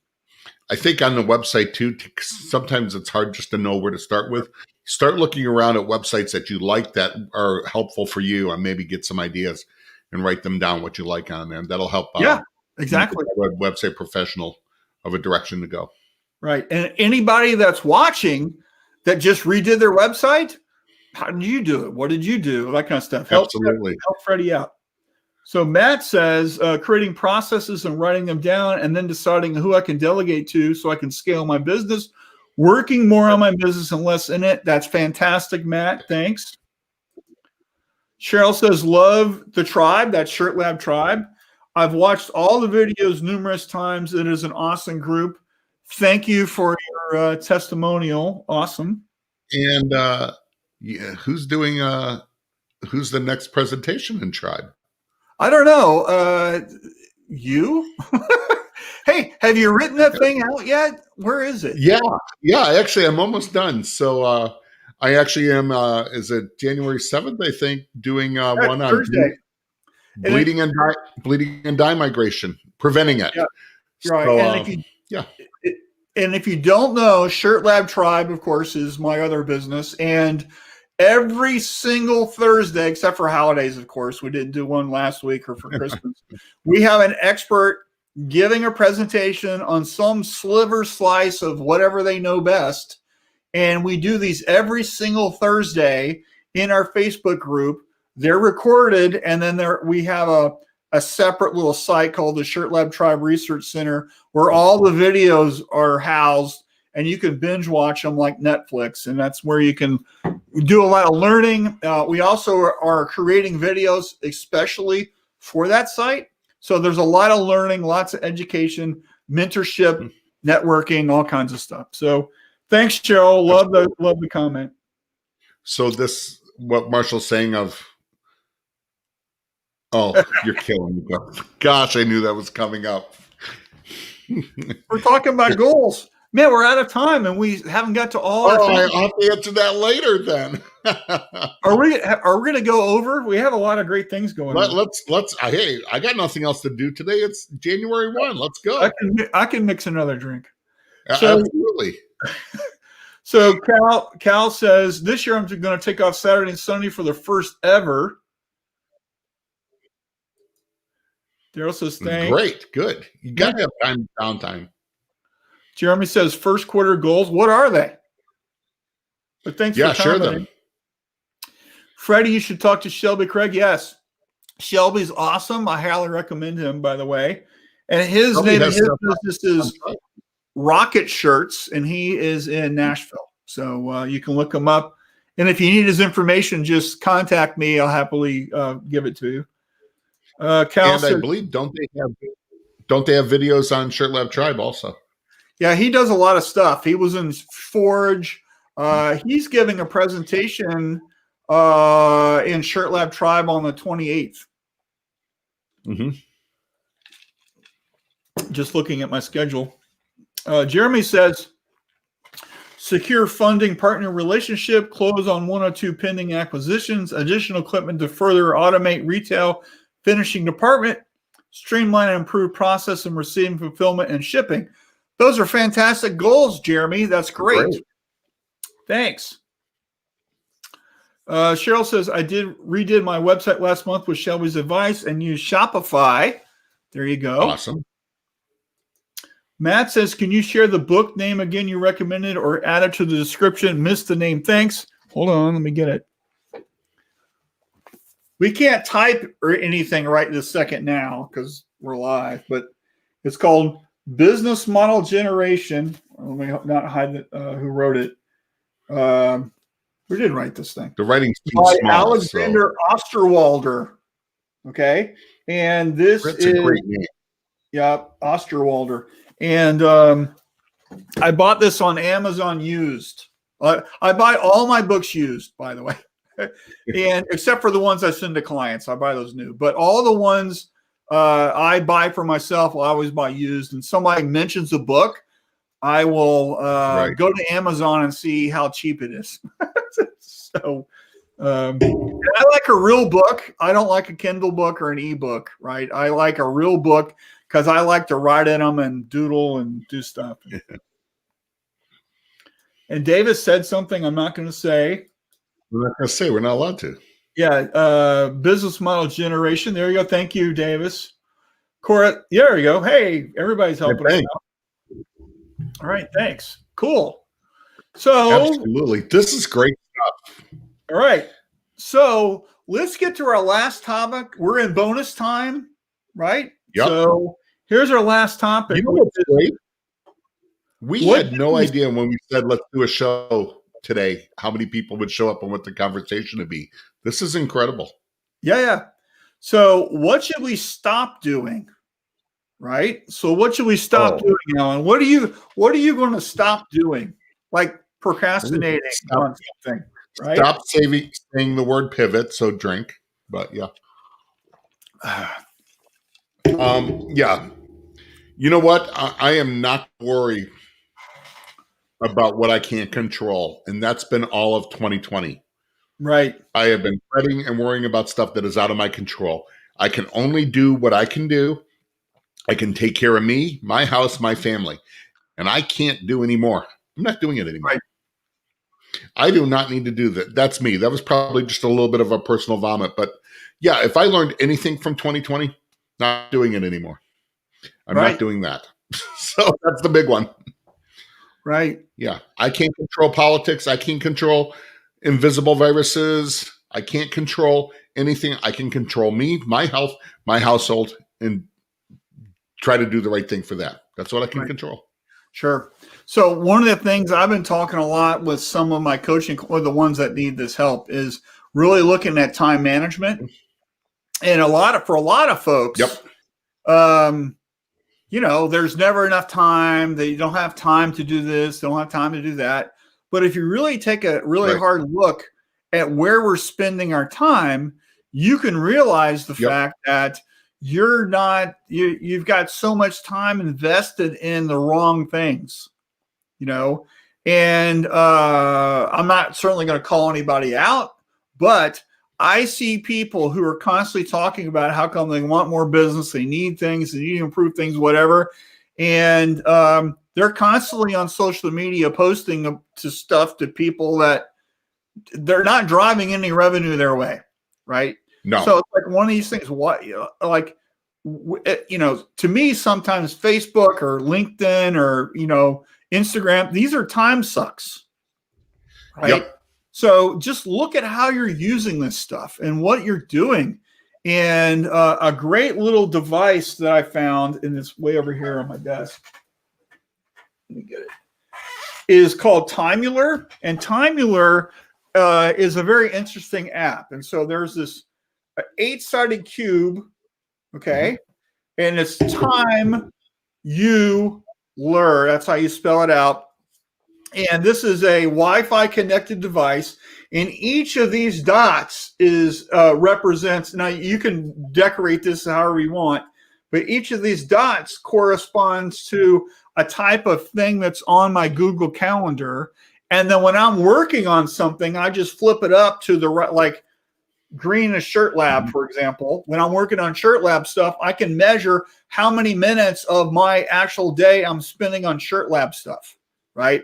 I think on the website too, sometimes it's hard just to know where to start with. Start looking around at websites that you like that are helpful for you, and maybe get some ideas and write them down what you like on there. And that'll help. Exactly. Website professional of a direction to go. Right. And anybody that's watching that just redid their website, how did you do it? What did you do? That kind of stuff. Absolutely. Help Freddie out. So Matt says, creating processes and writing them down and then deciding who I can delegate to so I can scale my business, working more on my business and less in it. That's fantastic, Matt. Thanks. Cheryl says, love the tribe. That's Shirt Lab Tribe. I've watched all the videos numerous times. It is an awesome group. Thank you for your testimonial. Awesome. And who's the next presentation in Tribe? I don't know. You? Hey, have you written that thing out yet? Where is it? Yeah. Actually, I'm almost done. So I actually am. Is it January 7th? I think doing one on Thursday. Bleeding and dye migration, preventing it. Yeah. Right. So, and if you don't know, Shirt Lab Tribe, of course, is my other business, and every single Thursday, except for holidays, of course, we didn't do one last week or for Christmas, we have an expert giving a presentation on some slice of whatever they know best. And we do these every single Thursday in our Facebook group. They're recorded, and then we have a separate little site called the Shirt Lab Tribe Research Center where all the videos are housed, and you can binge watch them like Netflix, and that's where you can do a lot of learning. We also are creating videos especially for that site. So there's a lot of learning, lots of education, mentorship, networking, all kinds of stuff. So thanks, Cheryl. Love the comment. So what Marshall's saying you're killing me. Gosh, I knew that was coming up. We're talking about goals. Man, we're out of time, and we haven't got to all. I'll have to answer that later then. Are we going to go over? We have a lot of great things going on. Let's. Hey, I got nothing else to do today. It's January 1. Let's go. I can mix another drink. Absolutely. So Cal says, this year I'm going to take off Saturday and Sunday for the first ever. Daryl says, thanks. Great, good. You got to have downtime. Jeremy says, first quarter goals. What are they? But thanks for commenting. Share them. Freddie, you should talk to Shelby Craig. Yes. Shelby's awesome. I highly recommend him, by the way. And his name of his business is Rocket Shirts, and he is in Nashville. So you can look him up. And if you need his information, just contact me. I'll happily give it to you. Cal says, I believe don't they have videos on Shirt Lab Tribe also? Yeah, he does a lot of stuff. He was in Forge. He's giving a presentation in Shirt Lab Tribe on the 28th. Mm-hmm. Just looking at my schedule. Jeremy says, secure funding partner relationship, close on 1 or 2 pending acquisitions, additional equipment to further automate retail finishing department, streamline and improve process and receiving, fulfillment, and shipping. Those are fantastic goals, Jeremy. That's great. Thanks. Cheryl says, I redid my website last month with Shelby's advice and used Shopify. There you go. Awesome. Matt says, can you share the book name again you recommended or add it to the description? Missed the name. Thanks. Hold on. Let me get it. We can't type or anything right this second now because we're live, but it's called Business Model Generation. Let me not hide who wrote it. Who did write this thing? The writing's too by small. Alexander Osterwalder. Okay. And this That's is a great name. Yeah, Osterwalder. And I bought this on Amazon used. I buy all my books used, by the way. And except for the ones I send to clients, I buy those new. But all the ones I buy for myself, I always buy used. And somebody mentions a book, I will go to Amazon and see how cheap it is. So I like a real book. I don't like a Kindle book or an ebook, right? I like a real book because I like to write in them and doodle and do stuff. And Davis said something I'm not going to say. We're not going to say. We're not allowed to. Yeah, business model generation. There you go. Thank you, Davis. Cora, there you go. Hey, everybody's helping us out. All right, thanks. Cool. So absolutely, this is great stuff. All right, so let's get to our last topic. We're in bonus time, right? Yep. So here's our last topic. You know what's great? We had no idea when we said let's do a show today how many people would show up and what the conversation would be. This is incredible. Yeah. So what should we stop doing? Right. So what should we stop doing, Alan? What are you going to stop doing? Like procrastinating on something, right? Stop saying the word pivot. So drink, but yeah. Yeah. You know what? I am not worried about what I can't control. And that's been all of 2020. Right. I have been fretting and worrying about stuff that is out of my control. I can only do what I can do. I can take care of me, my house, my family, and I can't do any more. I'm not doing it anymore. Right. I do not need to do that. That's me. That was probably just a little bit of a personal vomit. But yeah, if I learned anything from 2020, not doing it anymore. I'm not doing that. So that's the big one. Right. Yeah. I can't control politics. I can't control invisible viruses. I can't control anything. I can control me, my health, my household, and try to do the right thing for that. That's what I can control. Sure. So one of the things I've been talking a lot with some of my coaching, or the ones that need this help, is really looking at time management. And for a lot of folks, you know, there's never enough time. They don't have time to do this. They don't have time to do that. But if you really take a really hard look at where we're spending our time, you can realize the fact that you've got so much time invested in the wrong things, you know, and I'm not certainly going to call anybody out, but I see people who are constantly talking about how come they want more business, they need things, they need to improve things, whatever. And they're constantly on social media posting to stuff to people that they're not driving any revenue their way. Right. No. So it's like one of these things, to me, sometimes Facebook or LinkedIn or, Instagram, these are time sucks. Right. Yep. So just look at how you're using this stuff and what you're doing. And a great little device that I found, and it's way over here on my desk. Let me get it. Is called Timular. And Timular is a very interesting app. And so there's this 8-sided cube, okay? And it's Timular. That's how you spell it out. And this is a Wi-Fi connected device. And each of these dots is represents, now you can decorate this however you want, but each of these dots corresponds to a type of thing that's on my Google Calendar. And then when I'm working on something, I just flip it up to the right, like green is Shirt Lab, for example. When I'm working on Shirt Lab stuff, I can measure how many minutes of my actual day I'm spending on Shirt Lab stuff, right?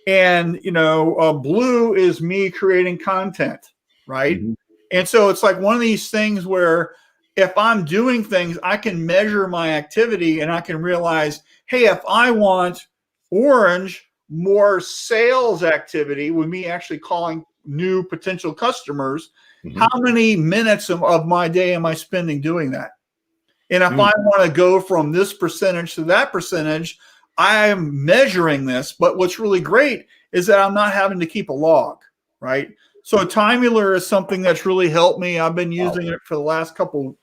And, blue is me creating content, right? Mm-hmm. And so it's like one of these things where if I'm doing things, I can measure my activity and I can realize, hey, if I want orange, more sales activity with me actually calling new potential customers, how many minutes of my day am I spending doing that? And if I want to go from this percentage to that percentage, I'm measuring this. But what's really great is that I'm not having to keep a log, right? So Timular is something that's really helped me. I've been using it for the last couple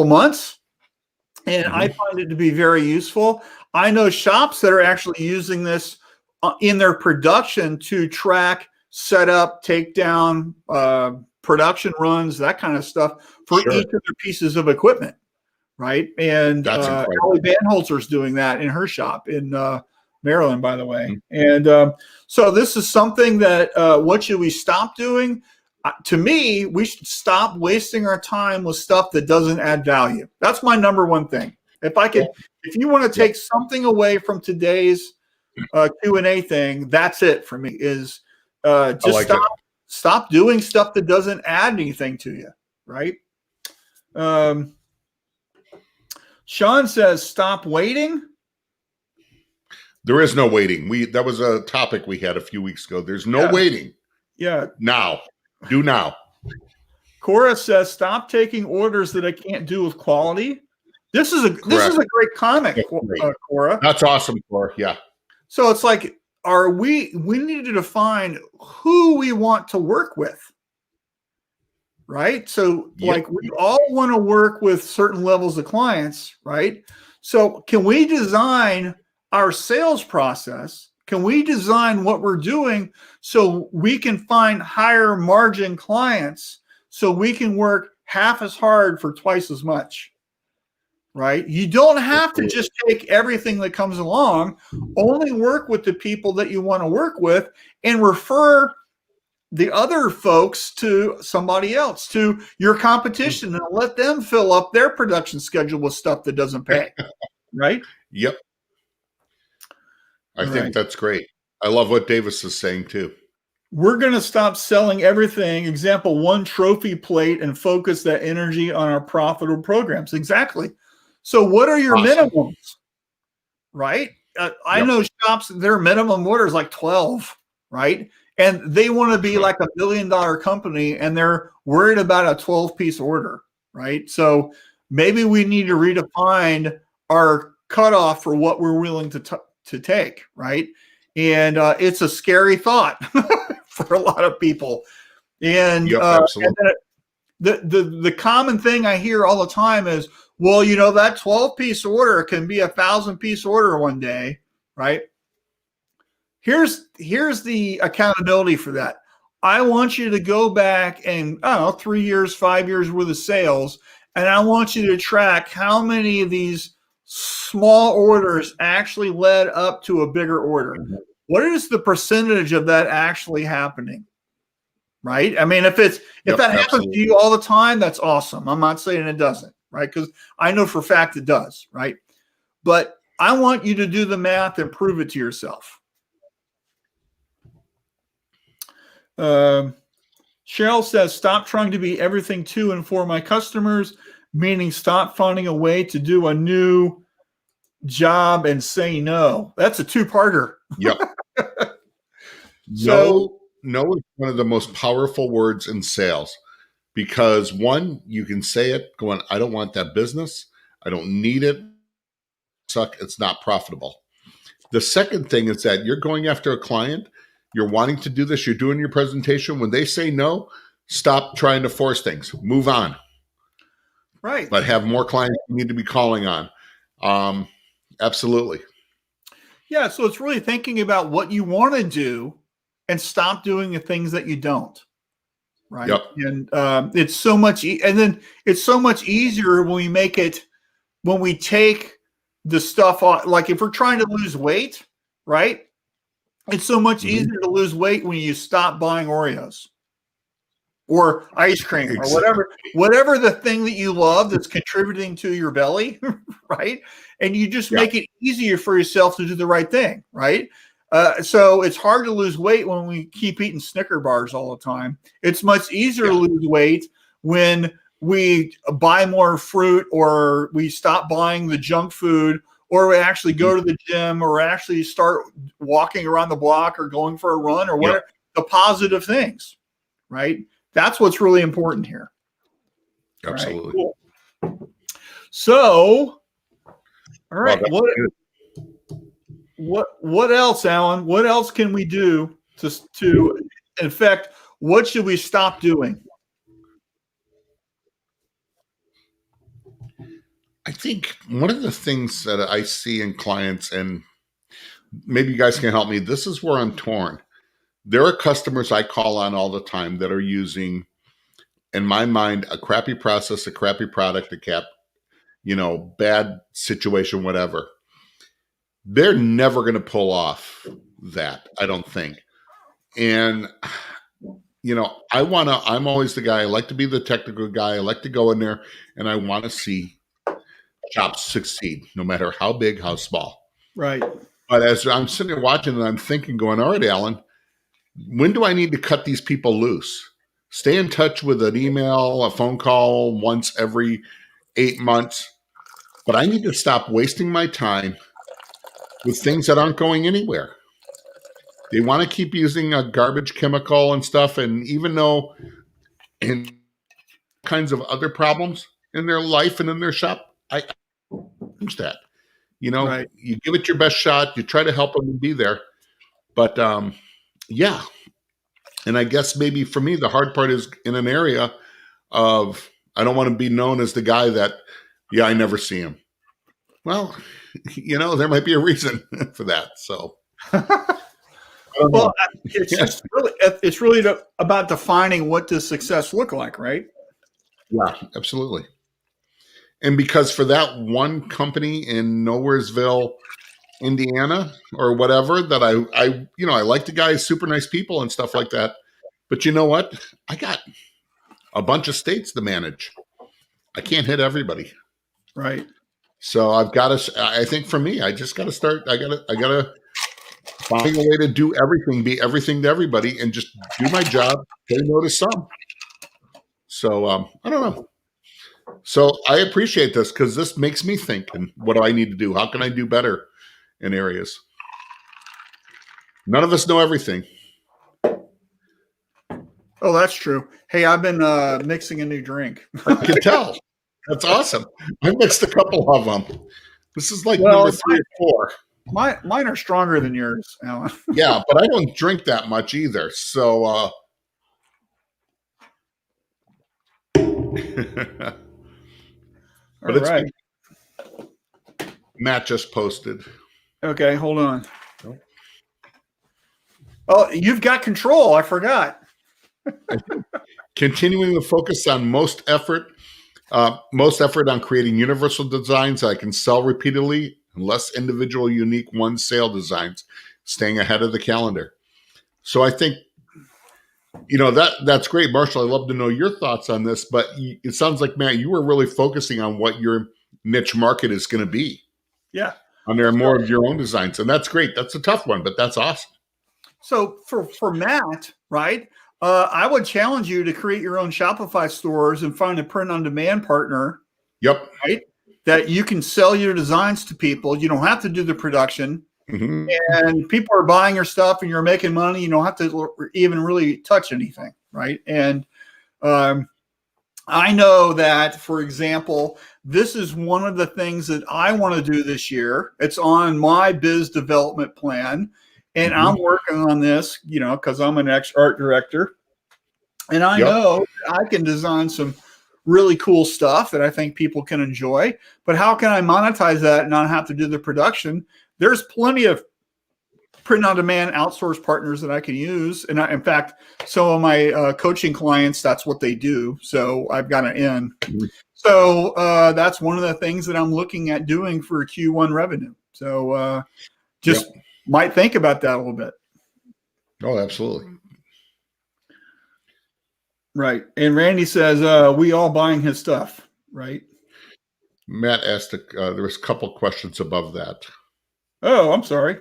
months, and I find it to be very useful. I know shops that are actually using this in their production to track setup, takedown, production runs, that kind of stuff for each of their pieces of equipment, right? And Ellie Banholzer's doing that in her shop in Maryland, by the way. And so this is something that what should we stop doing? To me, we should stop wasting our time with stuff that doesn't add value. That's my number one thing. If you want to take something away from today's Q&A thing, that's it for me, is just stop doing stuff that doesn't add anything to you, right? Sean says, stop waiting. There is no waiting. That was a topic we had a few weeks ago. There's no waiting. Yeah. Now. Do now. Cora says, stop taking orders that I can't do with quality. This is a great comment, Cora. That's awesome, Cora. Yeah. So it's like, we need to define who we want to work with, right? So like we all want to work with certain levels of clients, right? So can we design our sales process? Can we design what we're doing so we can find higher margin clients so we can work half as hard for twice as much? Right? You don't have to just take everything that comes along. Only work with the people that you want to work with and refer the other folks to somebody else, to your competition, and let them fill up their production schedule with stuff that doesn't pay. Right? Yep. I think that's great. I love what Davis is saying too. We're going to stop selling everything. Example, one trophy plate, and focus that energy on our profitable programs. Exactly. So what are your minimums, right? I know shops, their minimum order is like 12, right? And they want to be like $1 billion company, and they're worried about a 12-piece order, right? So maybe we need to redefine our cutoff for what we're willing to take, right? And it's a scary thought for a lot of people. And, absolutely. and the common thing I hear all the time is, well, that 12-piece order can be 1,000-piece order one day, right? Here's the accountability for that. I want you to go back and, 3 years, 5 years worth of sales, and I want you to track how many of these small orders actually led up to a bigger order. What is the percentage of that actually happening? Right? I mean, if that happens to you all the time, that's awesome. I'm not saying it doesn't, right? Because I know for a fact it does, right? But I want you to do the math and prove it to yourself. Cheryl says, stop trying to be everything to and for my customers, meaning stop finding a way to do a new job and say no. That's a two-parter. Yep. No is one of the most powerful words in sales, because one, you can say it going, I don't want that business. I don't need it. It's not profitable. The second thing is that you're going after a client. You're wanting to do this. You're doing your presentation. When they say no, stop trying to force things. Move on. Right. But have more clients you need to be calling on. Absolutely. Yeah, so it's really thinking about what you want to do and stop doing the things that you don't. Right. Yep. And it's so much, and then it's so much easier when we make it, when we take the stuff off. Like if we're trying to lose weight, right? It's so much easier to lose weight when you stop buying Oreos or ice cream or whatever the thing that you love that's contributing to your belly, right? And you just make it easier for yourself to do the right thing, right? So it's hard to lose weight when we keep eating Snicker bars all the time. It's much easier to lose weight when we buy more fruit, or we stop buying the junk food, or we actually go to the gym, or actually start walking around the block or going for a run, or whatever, the positive things, right? That's what's really important here. Absolutely. Right? Cool. So, all right. What else, Alan? What else can we do to in fact, what should we stop doing? I think one of the things that I see in clients, and maybe you guys can help me, this is where I'm torn. There are customers I call on all the time that are using, in my mind, a crappy process, a crappy product, bad situation, whatever. They're never going to pull off that, I don't think. And, I'm always the guy, I like to be the technical guy. I like to go in there and I want to see shops succeed, no matter how big, how small. Right. But as I'm sitting there watching and I'm thinking, going, all right, Alan, when do I need to cut these people loose? Stay in touch with an email, a phone call once every 8 months. But I need to stop wasting my time with things that aren't going anywhere. They want to keep using a garbage chemical and stuff. And even though in kinds of other problems in their life and in their shop, I change that. You give it your best shot. You try to help them and be there. But yeah. And I guess maybe for me, the hard part is in an area of, I don't want to be known as the guy that, I never see him. Well, there might be a reason for that. So, well, it's really about defining what does success look like, right? Yeah, absolutely. And because for that one company in Nowheresville, Indiana, or whatever, that I like the guys, super nice people and stuff like that. But you know what? I got a bunch of states to manage. I can't hit everybody. Right. So I've got to, I think for me, I just got to start, I got to find a way to do everything, be everything to everybody, and just do my job, say no to some. So I don't know. So I appreciate this because this makes me think, and what do I need to do? How can I do better in areas? None of us know everything. Oh, that's true. Hey, I've been mixing a new drink. I can tell. That's awesome. I mixed a couple of them. This is like number 3 or 4. Mine are stronger than yours, Alan. Yeah, but I don't drink that much either. So all right. Matt just posted. Okay, hold on. Oh, you've got control. I forgot. Continuing to focus on most effort on creating universal designs that I can sell repeatedly, and less individual, unique one sale designs, staying ahead of the calendar. So I think, that's great, Marshall. I'd love to know your thoughts on this, but it sounds like, Matt, you were really focusing on what your niche market is going to be. Yeah. And there are more of your own designs, and that's great. That's a tough one, but that's awesome. So for Matt, right, I would challenge you to create your own Shopify stores and find a print-on-demand partner. Yep. Right, that you can sell your designs to people. You don't have to do the production. Mm-hmm. And people are buying your stuff and you're making money. You don't have to even really touch anything, right? And I know that, for example, this is one of the things that I want to do this year. It's on my biz development plan. And I'm working on this, because I'm an art director. And I know I can design some really cool stuff that I think people can enjoy. But how can I monetize that and not have to do the production? There's plenty of print on demand outsource partners that I can use. And in fact, some of my coaching clients, that's what they do. So I've got an in. So that's one of the things that I'm looking at doing for Q1 revenue. So just might think about that a little bit. Oh, absolutely. Right. And Randy says, we all buying his stuff, right? Matt asked, there was a couple questions above that. Oh, I'm sorry.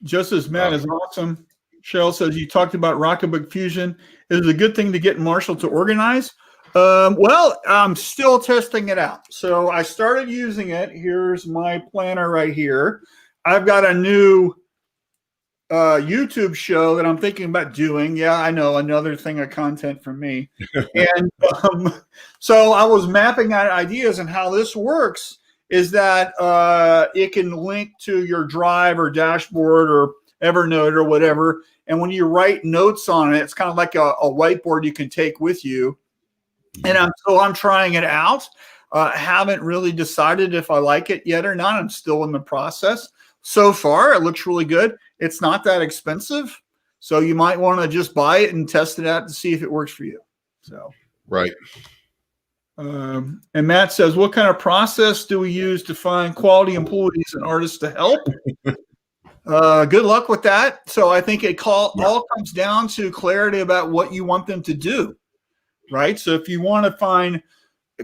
Just as Matt is awesome. Cheryl says, you talked about Rocketbook Fusion. Is it a good thing to get Marshall to organize? Well, I'm still testing it out. So I started using it. Here's my planner right here. I've got a new YouTube show that I'm thinking about doing. Yeah, I know, another thing of content from me. And so I was mapping out ideas, and how this works is that it can link to your Drive or dashboard or Evernote or whatever. And when you write notes on it, it's kind of like a whiteboard you can take with you. And I'm trying it out. Haven't really decided if I like it yet or not. I'm still in the process. So far, it looks really good. It's not that expensive, so you might want to just buy it and test it out to see if it works for you. So right. And Matt says, what kind of process do we use to find quality employees and artists to help? Good luck with that. So I think all comes down to clarity about what you want them to do, right? So if you want to find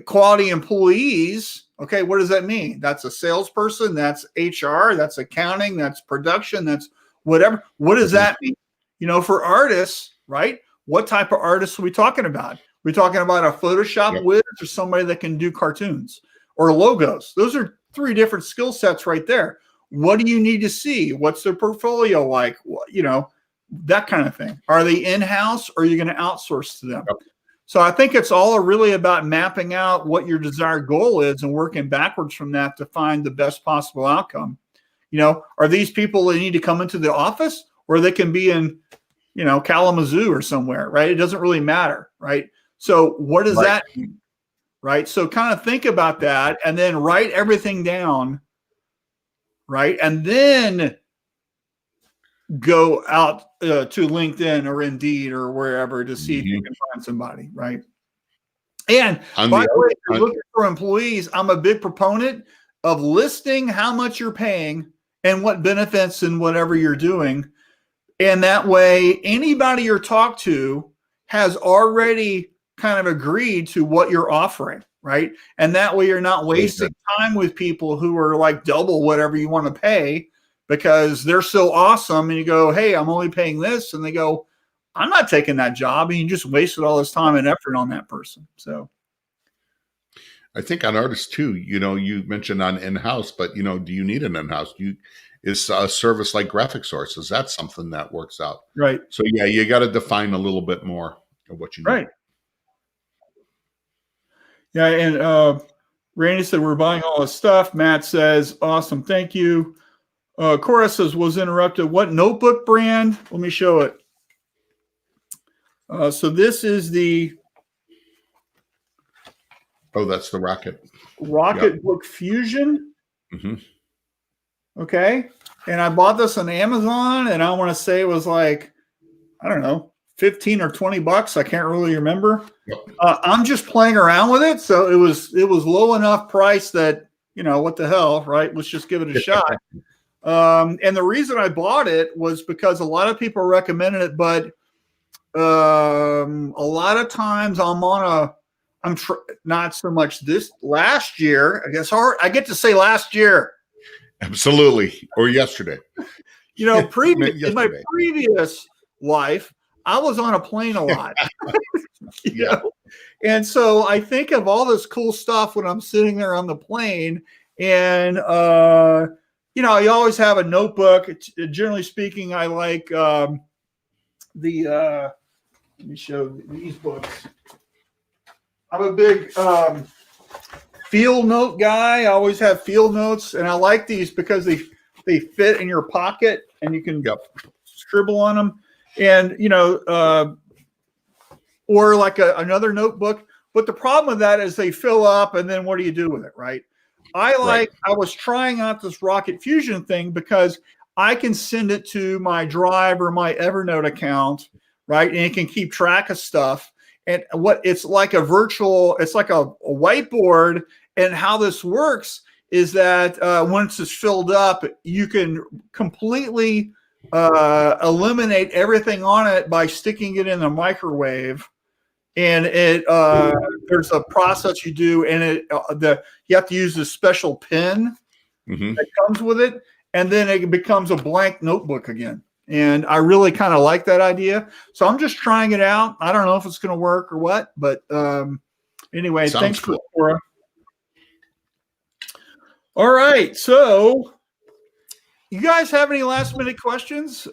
quality employees, okay, what does that mean? That's a salesperson, that's HR, that's accounting, that's production, that's whatever. What does that mean? You know, for artists, right? What type of artists are we talking about? We're talking about a Photoshop whiz or somebody that can do cartoons or logos. Those are 3 different skill sets right there. What do you need to see? What's their portfolio like? You know, that kind of thing. Are they in-house or are you going to outsource to them? So I think it's all really about mapping out what your desired goal is and working backwards from that to find the best possible outcome. You know, are these people that need to come into the office, or they can be in, you know, Kalamazoo or somewhere, right? It doesn't really matter, right? So what does that mean, right? So kind of think about that and then write everything down, right? And then go out to LinkedIn or Indeed or wherever to see if you can find somebody, right? And by the way, if you're looking for employees, I'm a big proponent of listing how much you're paying and what benefits and whatever you're doing. And that way, anybody you're talk to has already kind of agreed to what you're offering, right? And that way you're not wasting time with people who are like double whatever you want to pay, because they're so awesome, and you go, hey, I'm only paying this. And they go, I'm not taking that job. And you just wasted all this time and effort on that person. So I think on artists too, you know, you mentioned on in-house, but, you know, do you need an in-house? Is a service like Graphic Source, is that something that works out? Right. So yeah, you got to define a little bit more of what you need. Right. Yeah. And Randy said, we're buying all this stuff. Matt says, awesome. Thank you. Cora says, was interrupted. What notebook brand? Let me show it. So this is the. Oh, that's the Rocketbook Fusion. Okay. And I bought this on Amazon, and I want to say it was like, I don't know, 15 or 20 bucks. I can't really remember. I'm just playing around with it. So it was low enough price that, you know, what the hell, right? Let's just give it a shot. And the reason I bought it was because a lot of people recommended it, but a lot of times not so much this last year. I guess I get to say last year. Absolutely. Or yesterday. You know, in my previous life, I was on a plane a lot. you know? And so I think of all this cool stuff when I'm sitting there on the plane, and you know, you always have a notebook. Generally speaking, I like let me show these books. I'm a big field note guy. I always have field notes, and I like these because they fit in your pocket, and you can scribble on them. And, you know, or like another notebook. But the problem with that is they fill up, and then what do you do with it, right? I was trying out this Rocket Fusion thing because I can send it to my Drive or my Evernote account, right? And it can keep track of stuff. And what it's like it's like a whiteboard. And how this works is that once it's filled up, you can completely eliminate everything on it by sticking it in the microwave. And there's a process you do, and you have to use this special pen that comes with it, and then it becomes a blank notebook again. And I really kind of like that idea, so I'm just trying it out. I don't know if it's going to work or what, but anyway, thanks for Laura. All right, so you guys have any last minute questions?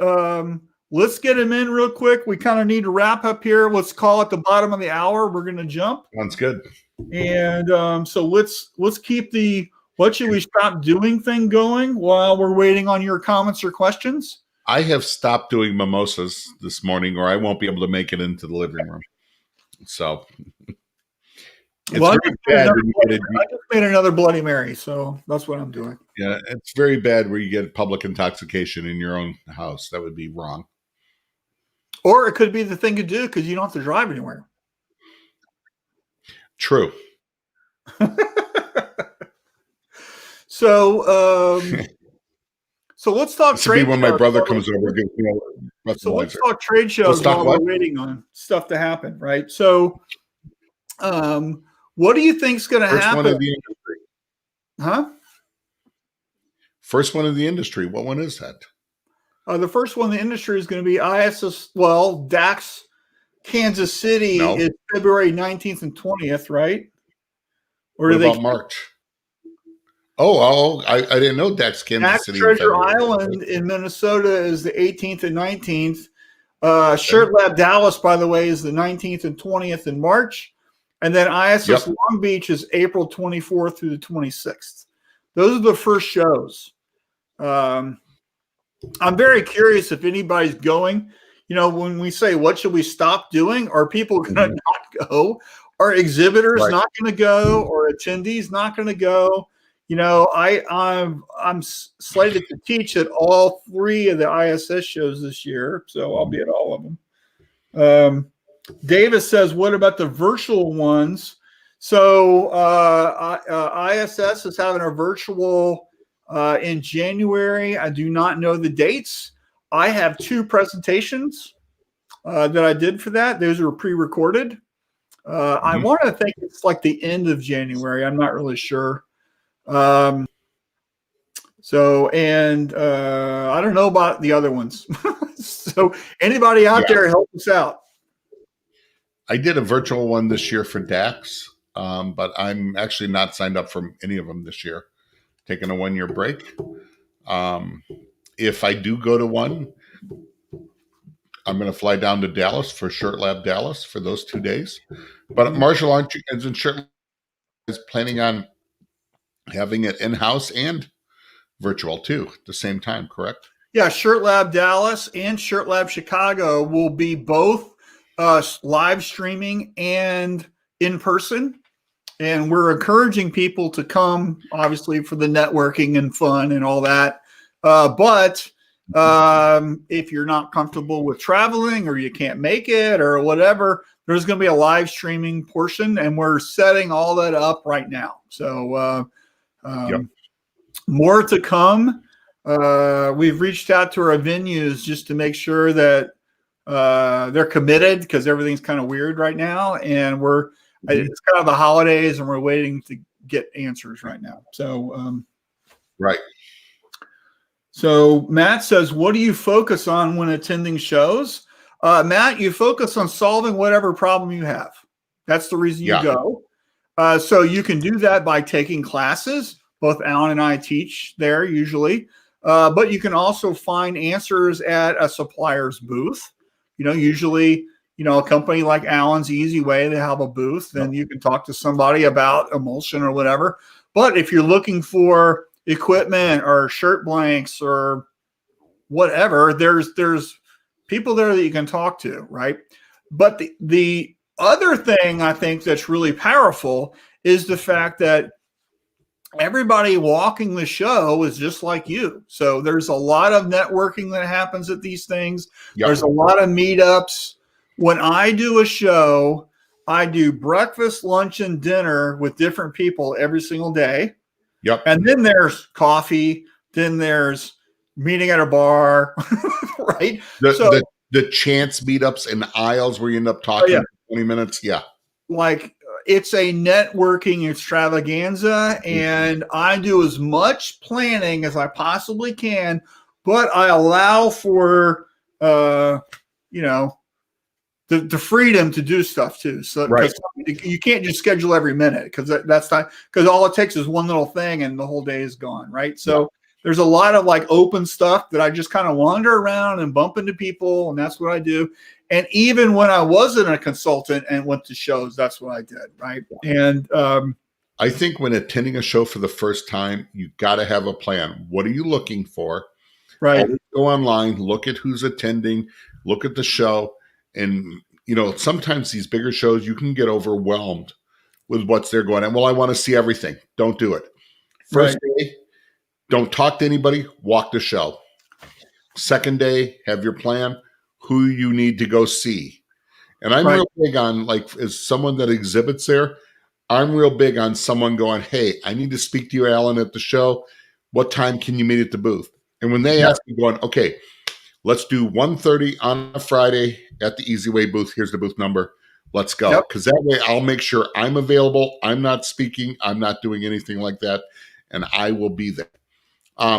Let's get them in real quick. We kind of need to wrap up here. Let's call it the bottom of the hour. We're going to jump. Sounds good. And so let's keep the what should we stop doing thing going while we're waiting on your comments or questions. I have stopped doing mimosas this morning, or I won't be able to make it into the living room. So it's very bad. I just made another Bloody Mary, so that's what I'm doing. Yeah, it's very bad where you get public intoxication in your own house. That would be wrong. Or it could be the thing to do because you don't have to drive anywhere. True. So let's talk trade shows. When my brother comes over. So let's talk trade shows while we're waiting on stuff to happen, right? So what do you think is going to happen? First one in the industry. Huh? First one in the industry. What one is that? The first one in the industry is going to be DAX Kansas City is February 19th and 20th, right? Or what about March? I didn't know DAX Kansas City. Treasure Island in Minnesota is the 18th and 19th. Shirt Lab Dallas, by the way, is the 19th and 20th in March. And then ISS Long Beach is April 24th through the 26th. Those are the first shows. I'm very curious if anybody's going. You know, when we say, what should we stop doing? Are people going to not go? Are exhibitors not going to go? Or attendees not going to go? You know, I'm slated to teach at all 3 of the ISS shows this year. So I'll be at all of them. Davis says, what about the virtual ones? So ISS is having a virtual in January. I do not know the dates. I have 2 presentations that I did for that. Those were pre-recorded. I want to think it's like the end of January. I'm not really sure. I don't know about the other ones. So anybody out there, help us out. I did a virtual one this year for DAX, but I'm actually not signed up for any of them this year. Taking a 1-year break. If I do go to one, I'm going to fly down to Dallas for Shirt Lab Dallas for those 2 days. But Marshall, aren't you and Shirt Lab is planning on having it in-house and virtual too at the same time, correct? Yeah, Shirt Lab Dallas and Shirt Lab Chicago will be both live streaming and in person. And we're encouraging people to come, obviously, for the networking and fun and all that. But if you're not comfortable with traveling or you can't make it or whatever, there's going to be a live streaming portion, and we're setting all that up right now. So more to come. We've reached out to our venues just to make sure that they're committed because everything's kind of weird right now. And it's kind of the holidays, and we're waiting to get answers right now. So, right. So Matt says, what do you focus on when attending shows? Matt, you focus on solving whatever problem you have. That's the reason you go. So you can do that by taking classes. Both Alan and I teach there usually. But you can also find answers at a supplier's booth. You know, usually, a company like Alan's Easy Way, they have a booth, then you can talk to somebody about emulsion or whatever. But if you're looking for equipment or shirt blanks or whatever, there's people there that you can talk to, right? But the other thing I think that's really powerful is the fact that everybody walking the show is just like you. So there's a lot of networking that happens at these things. Yep. There's a lot of meetups. When I do a show, I do breakfast, lunch, and dinner with different people every single day. Yep. And then there's coffee. Then there's meeting at a bar, right? The chance meetups in the aisles where you end up talking for 20 minutes. Yeah. Like it's a networking extravaganza, and I do as much planning as I possibly can, but I allow for, the freedom to do stuff too. So right. You can't just schedule every minute because that's not, because all it takes is one little thing and the whole day is gone. Right. So there's a lot of like open stuff that I just kind of wander around and bump into people. And that's what I do. And even when I wasn't a consultant and went to shows, that's what I did. Right. And I think when attending a show for the first time, you got to have a plan. What are you looking for? Right. Always go online, look at who's attending, look at the show. And, sometimes these bigger shows, you can get overwhelmed with what's there going on. Well, I want to see everything. Don't do it. First day, don't talk to anybody. Walk the show. Second day, have your plan, who you need to go see. And I'm real big on, like, as someone that exhibits there, I'm real big on someone going, hey, I need to speak to you, Alan, at the show. What time can you meet at the booth? And when they ask me, going, okay, let's do 1:30 on a Friday at the Easy Way booth. Here's the booth number. Let's go. Because that way I'll make sure I'm available. I'm not speaking. I'm not doing anything like that. And I will be there.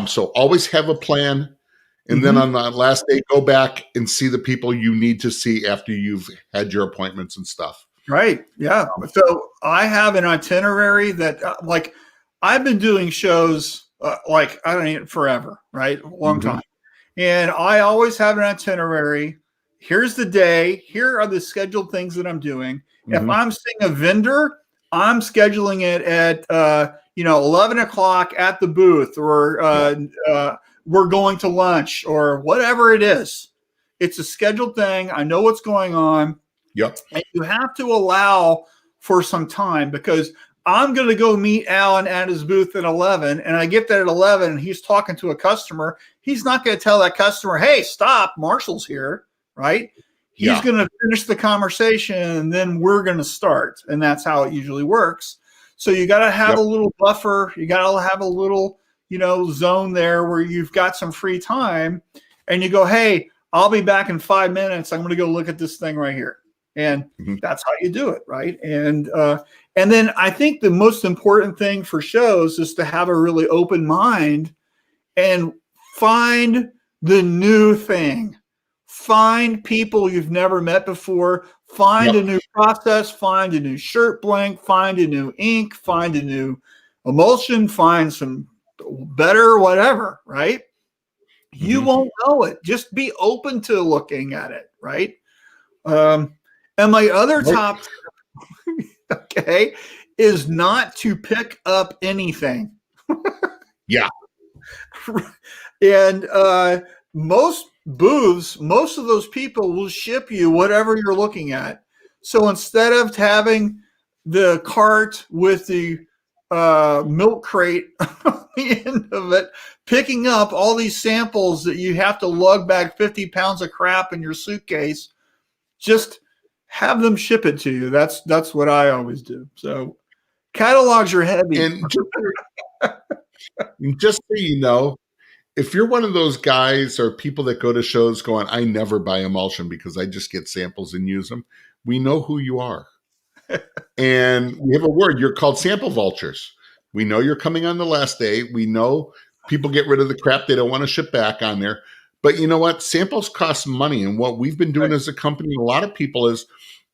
So always have a plan. And then on the last day, go back and see the people you need to see after you've had your appointments and stuff. Right. Yeah. So I have an itinerary that like I've been doing shows like I don't know, forever, right? A long time. And I always have an itinerary. Here's the day. Here are the scheduled things that I'm doing. If I'm seeing a vendor, I'm scheduling it at 11 o'clock at the booth, or we're going to lunch, or whatever it is. It's a scheduled thing. I know what's going on. Yep. And you have to allow for some time, because I'm going to go meet Alan at his booth at 11, and I get there at 11 and he's talking to a customer. He's not going to tell that customer, hey, stop, Marshall's here, right? He's going to finish the conversation and then we're going to start. And that's how it usually works. So you got to have a little buffer. You got to have a little, zone there where you've got some free time, and you go, hey, I'll be back in 5 minutes. I'm going to go look at this thing right here. And that's how you do it, right? And then I think the most important thing for shows is to have a really open mind and find the new thing. Find people you've never met before. Find a new process. Find a new shirt blank. Find a new ink. Find a new emulsion. Find some better whatever, right? You won't know it. Just be open to looking at it, right? And my other top tip, is not to pick up anything. And most booths, most of those people will ship you whatever you're looking at. So instead of having the cart with the milk crate on the end of it, picking up all these samples that you have to lug back 50 pounds of crap in your suitcase, just have them ship it to you. That's what I always do. So catalogs are heavy. And just so you know, if you're one of those guys or people that go to shows going, I never buy emulsion because I just get samples and use them, we know who you are. And we have a word. You're called sample vultures. We know you're coming on the last day. We know people get rid of the crap they don't want to ship back on there. But you know what? Samples cost money. And what we've been doing as a company, a lot of people, is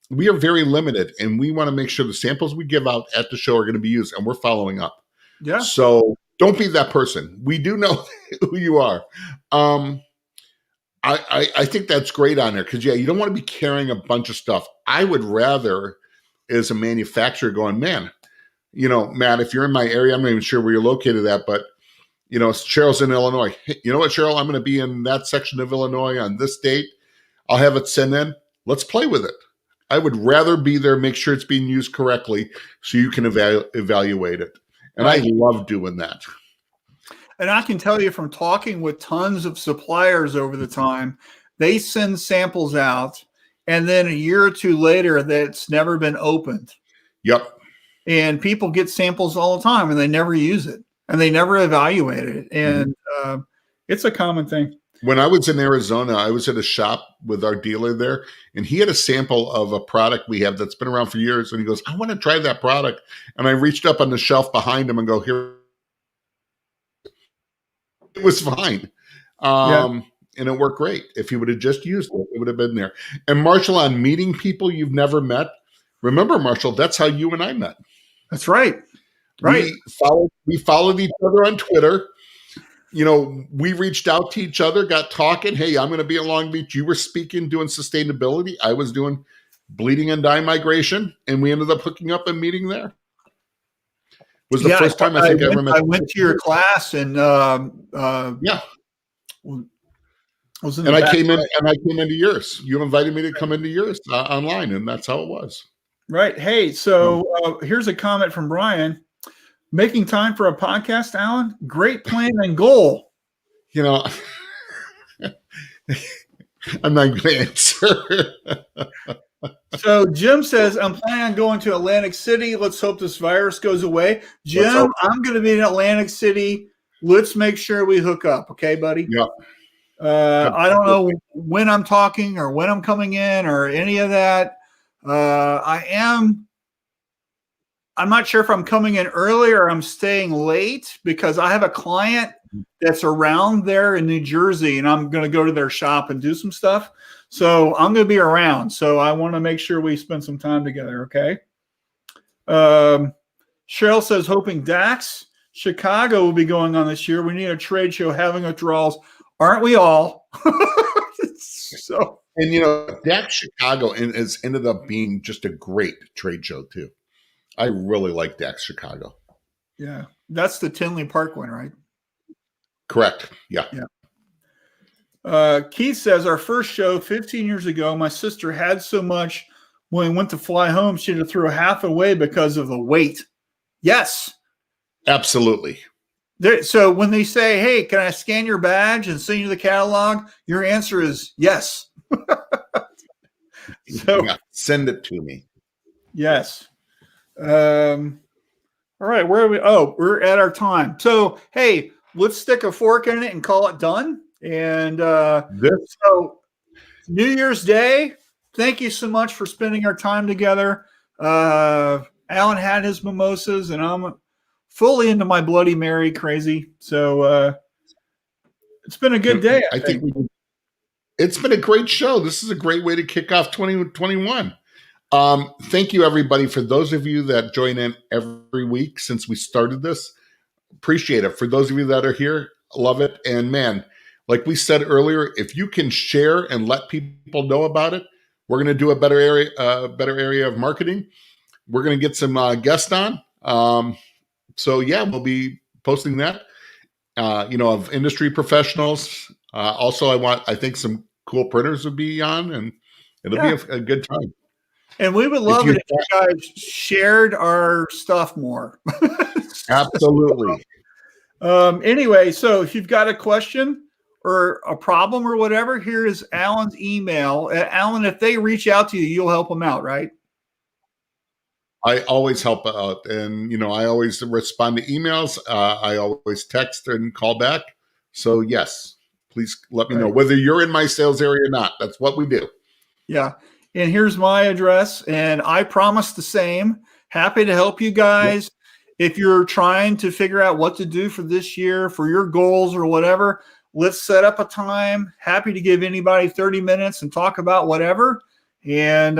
we are very limited. And we want to make sure the samples we give out at the show are going to be used. And we're following up. Yeah. So don't be that person. We do know who you are. I think that's great on there because, you don't want to be carrying a bunch of stuff. I would rather, as a manufacturer, going, man, Matt, if you're in my area, I'm not even sure where you're located at, but, Cheryl's in Illinois. Hey, you know what, Cheryl? I'm going to be in that section of Illinois on this date. I'll have it sent in. Let's play with it. I would rather be there, make sure it's being used correctly so you can evaluate it. And I love doing that. And I can tell you from talking with tons of suppliers over the time, they send samples out, and then a year or two later, that's never been opened. Yep. And people get samples all the time, and they never use it, and they never evaluate it. And it's a common thing. When I was in Arizona, I was at a shop with our dealer there, and he had a sample of a product we have that's been around for years. And he goes, I want to try that product. And I reached up on the shelf behind him and go, here. It was fine. And it worked great. If he would have just used it, it would have been there. And Marshall, on meeting people you've never met, remember, Marshall, that's how you and I met. That's right. Right. We followed each other on Twitter. You know, we reached out to each other, got talking. Hey, I'm going to be in Long Beach. You were speaking, doing sustainability. I was doing bleeding and dye migration. And we ended up hooking up and meeting there. It was the first time I ever met. I went to your class and I came into yours. You invited me to come into yours online, and that's how it was. Right. Hey, so here's a comment from Brian. Making time for a podcast, Alan? Great plan and goal. You know, I'm not going to answer. So Jim says, I'm planning on going to Atlantic City. Let's hope this virus goes away. Jim, I'm going to be in Atlantic City. Let's make sure we hook up. Okay, buddy? Yeah. I don't know when I'm talking or when I'm coming in or any of that. I'm not sure if I'm coming in early or I'm staying late because I have a client that's around there in New Jersey, and I'm going to go to their shop and do some stuff. So I'm going to be around. So I want to make sure we spend some time together. Okay. Cheryl says, hoping Dax Chicago will be going on this year. We need a trade show having withdrawals. Aren't we all? So, and you know, Dax Chicago has ended up being just a great trade show too. I really like Dax Chicago. Yeah. That's the Tinley Park one, right? Correct. Yeah. Keith says, our first show 15 years ago, my sister had so much when we went to fly home, she had to throw half away because of the weight. Yes. Absolutely. So when they say, hey, can I scan your badge and send you the catalog? Your answer is yes. So send it to me. Yes. All right. Where are we? Oh, we're at our time. So, hey, let's stick a fork in it and call it done. And so New Year's Day, thank you so much for spending our time together. Alan had his mimosas and I'm fully into my Bloody Mary crazy. So it's been a good day. I think it's been a great show. This is a great way to kick off 2021. Thank you, everybody, for those of you that join in every week since we started this. Appreciate it. For those of you that are here, love it. And man, like we said earlier, if you can share and let people know about it, we're going to do a better area of marketing. We're going to get some guests on. So yeah, we'll be posting that. Of industry professionals. Also, I think some cool printers would be on, and it'll be a good time. And we would love it if you guys shared our stuff more. Absolutely. Anyway, so if you've got a question or a problem or whatever, here is Alan's email. Alan, if they reach out to you, you'll help them out, right? I always help out. And, I always respond to emails. I always text and call back. So, yes, please let me know whether you're in my sales area or not. That's what we do. Yeah. And here's my address. And I promise the same. Happy to help you guys. Yep. If you're trying to figure out what to do for this year, for your goals or whatever, let's set up a time. Happy to give anybody 30 minutes and talk about whatever. And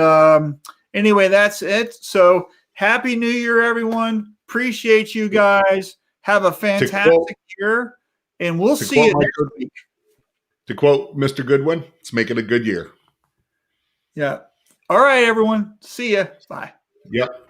anyway, that's it. So happy New Year, everyone. Appreciate you guys. Have a fantastic year. And we'll see you next week. To quote Mr. Goodwin, let's make it a good year. Yeah. All right, everyone. See ya. Bye. Yep.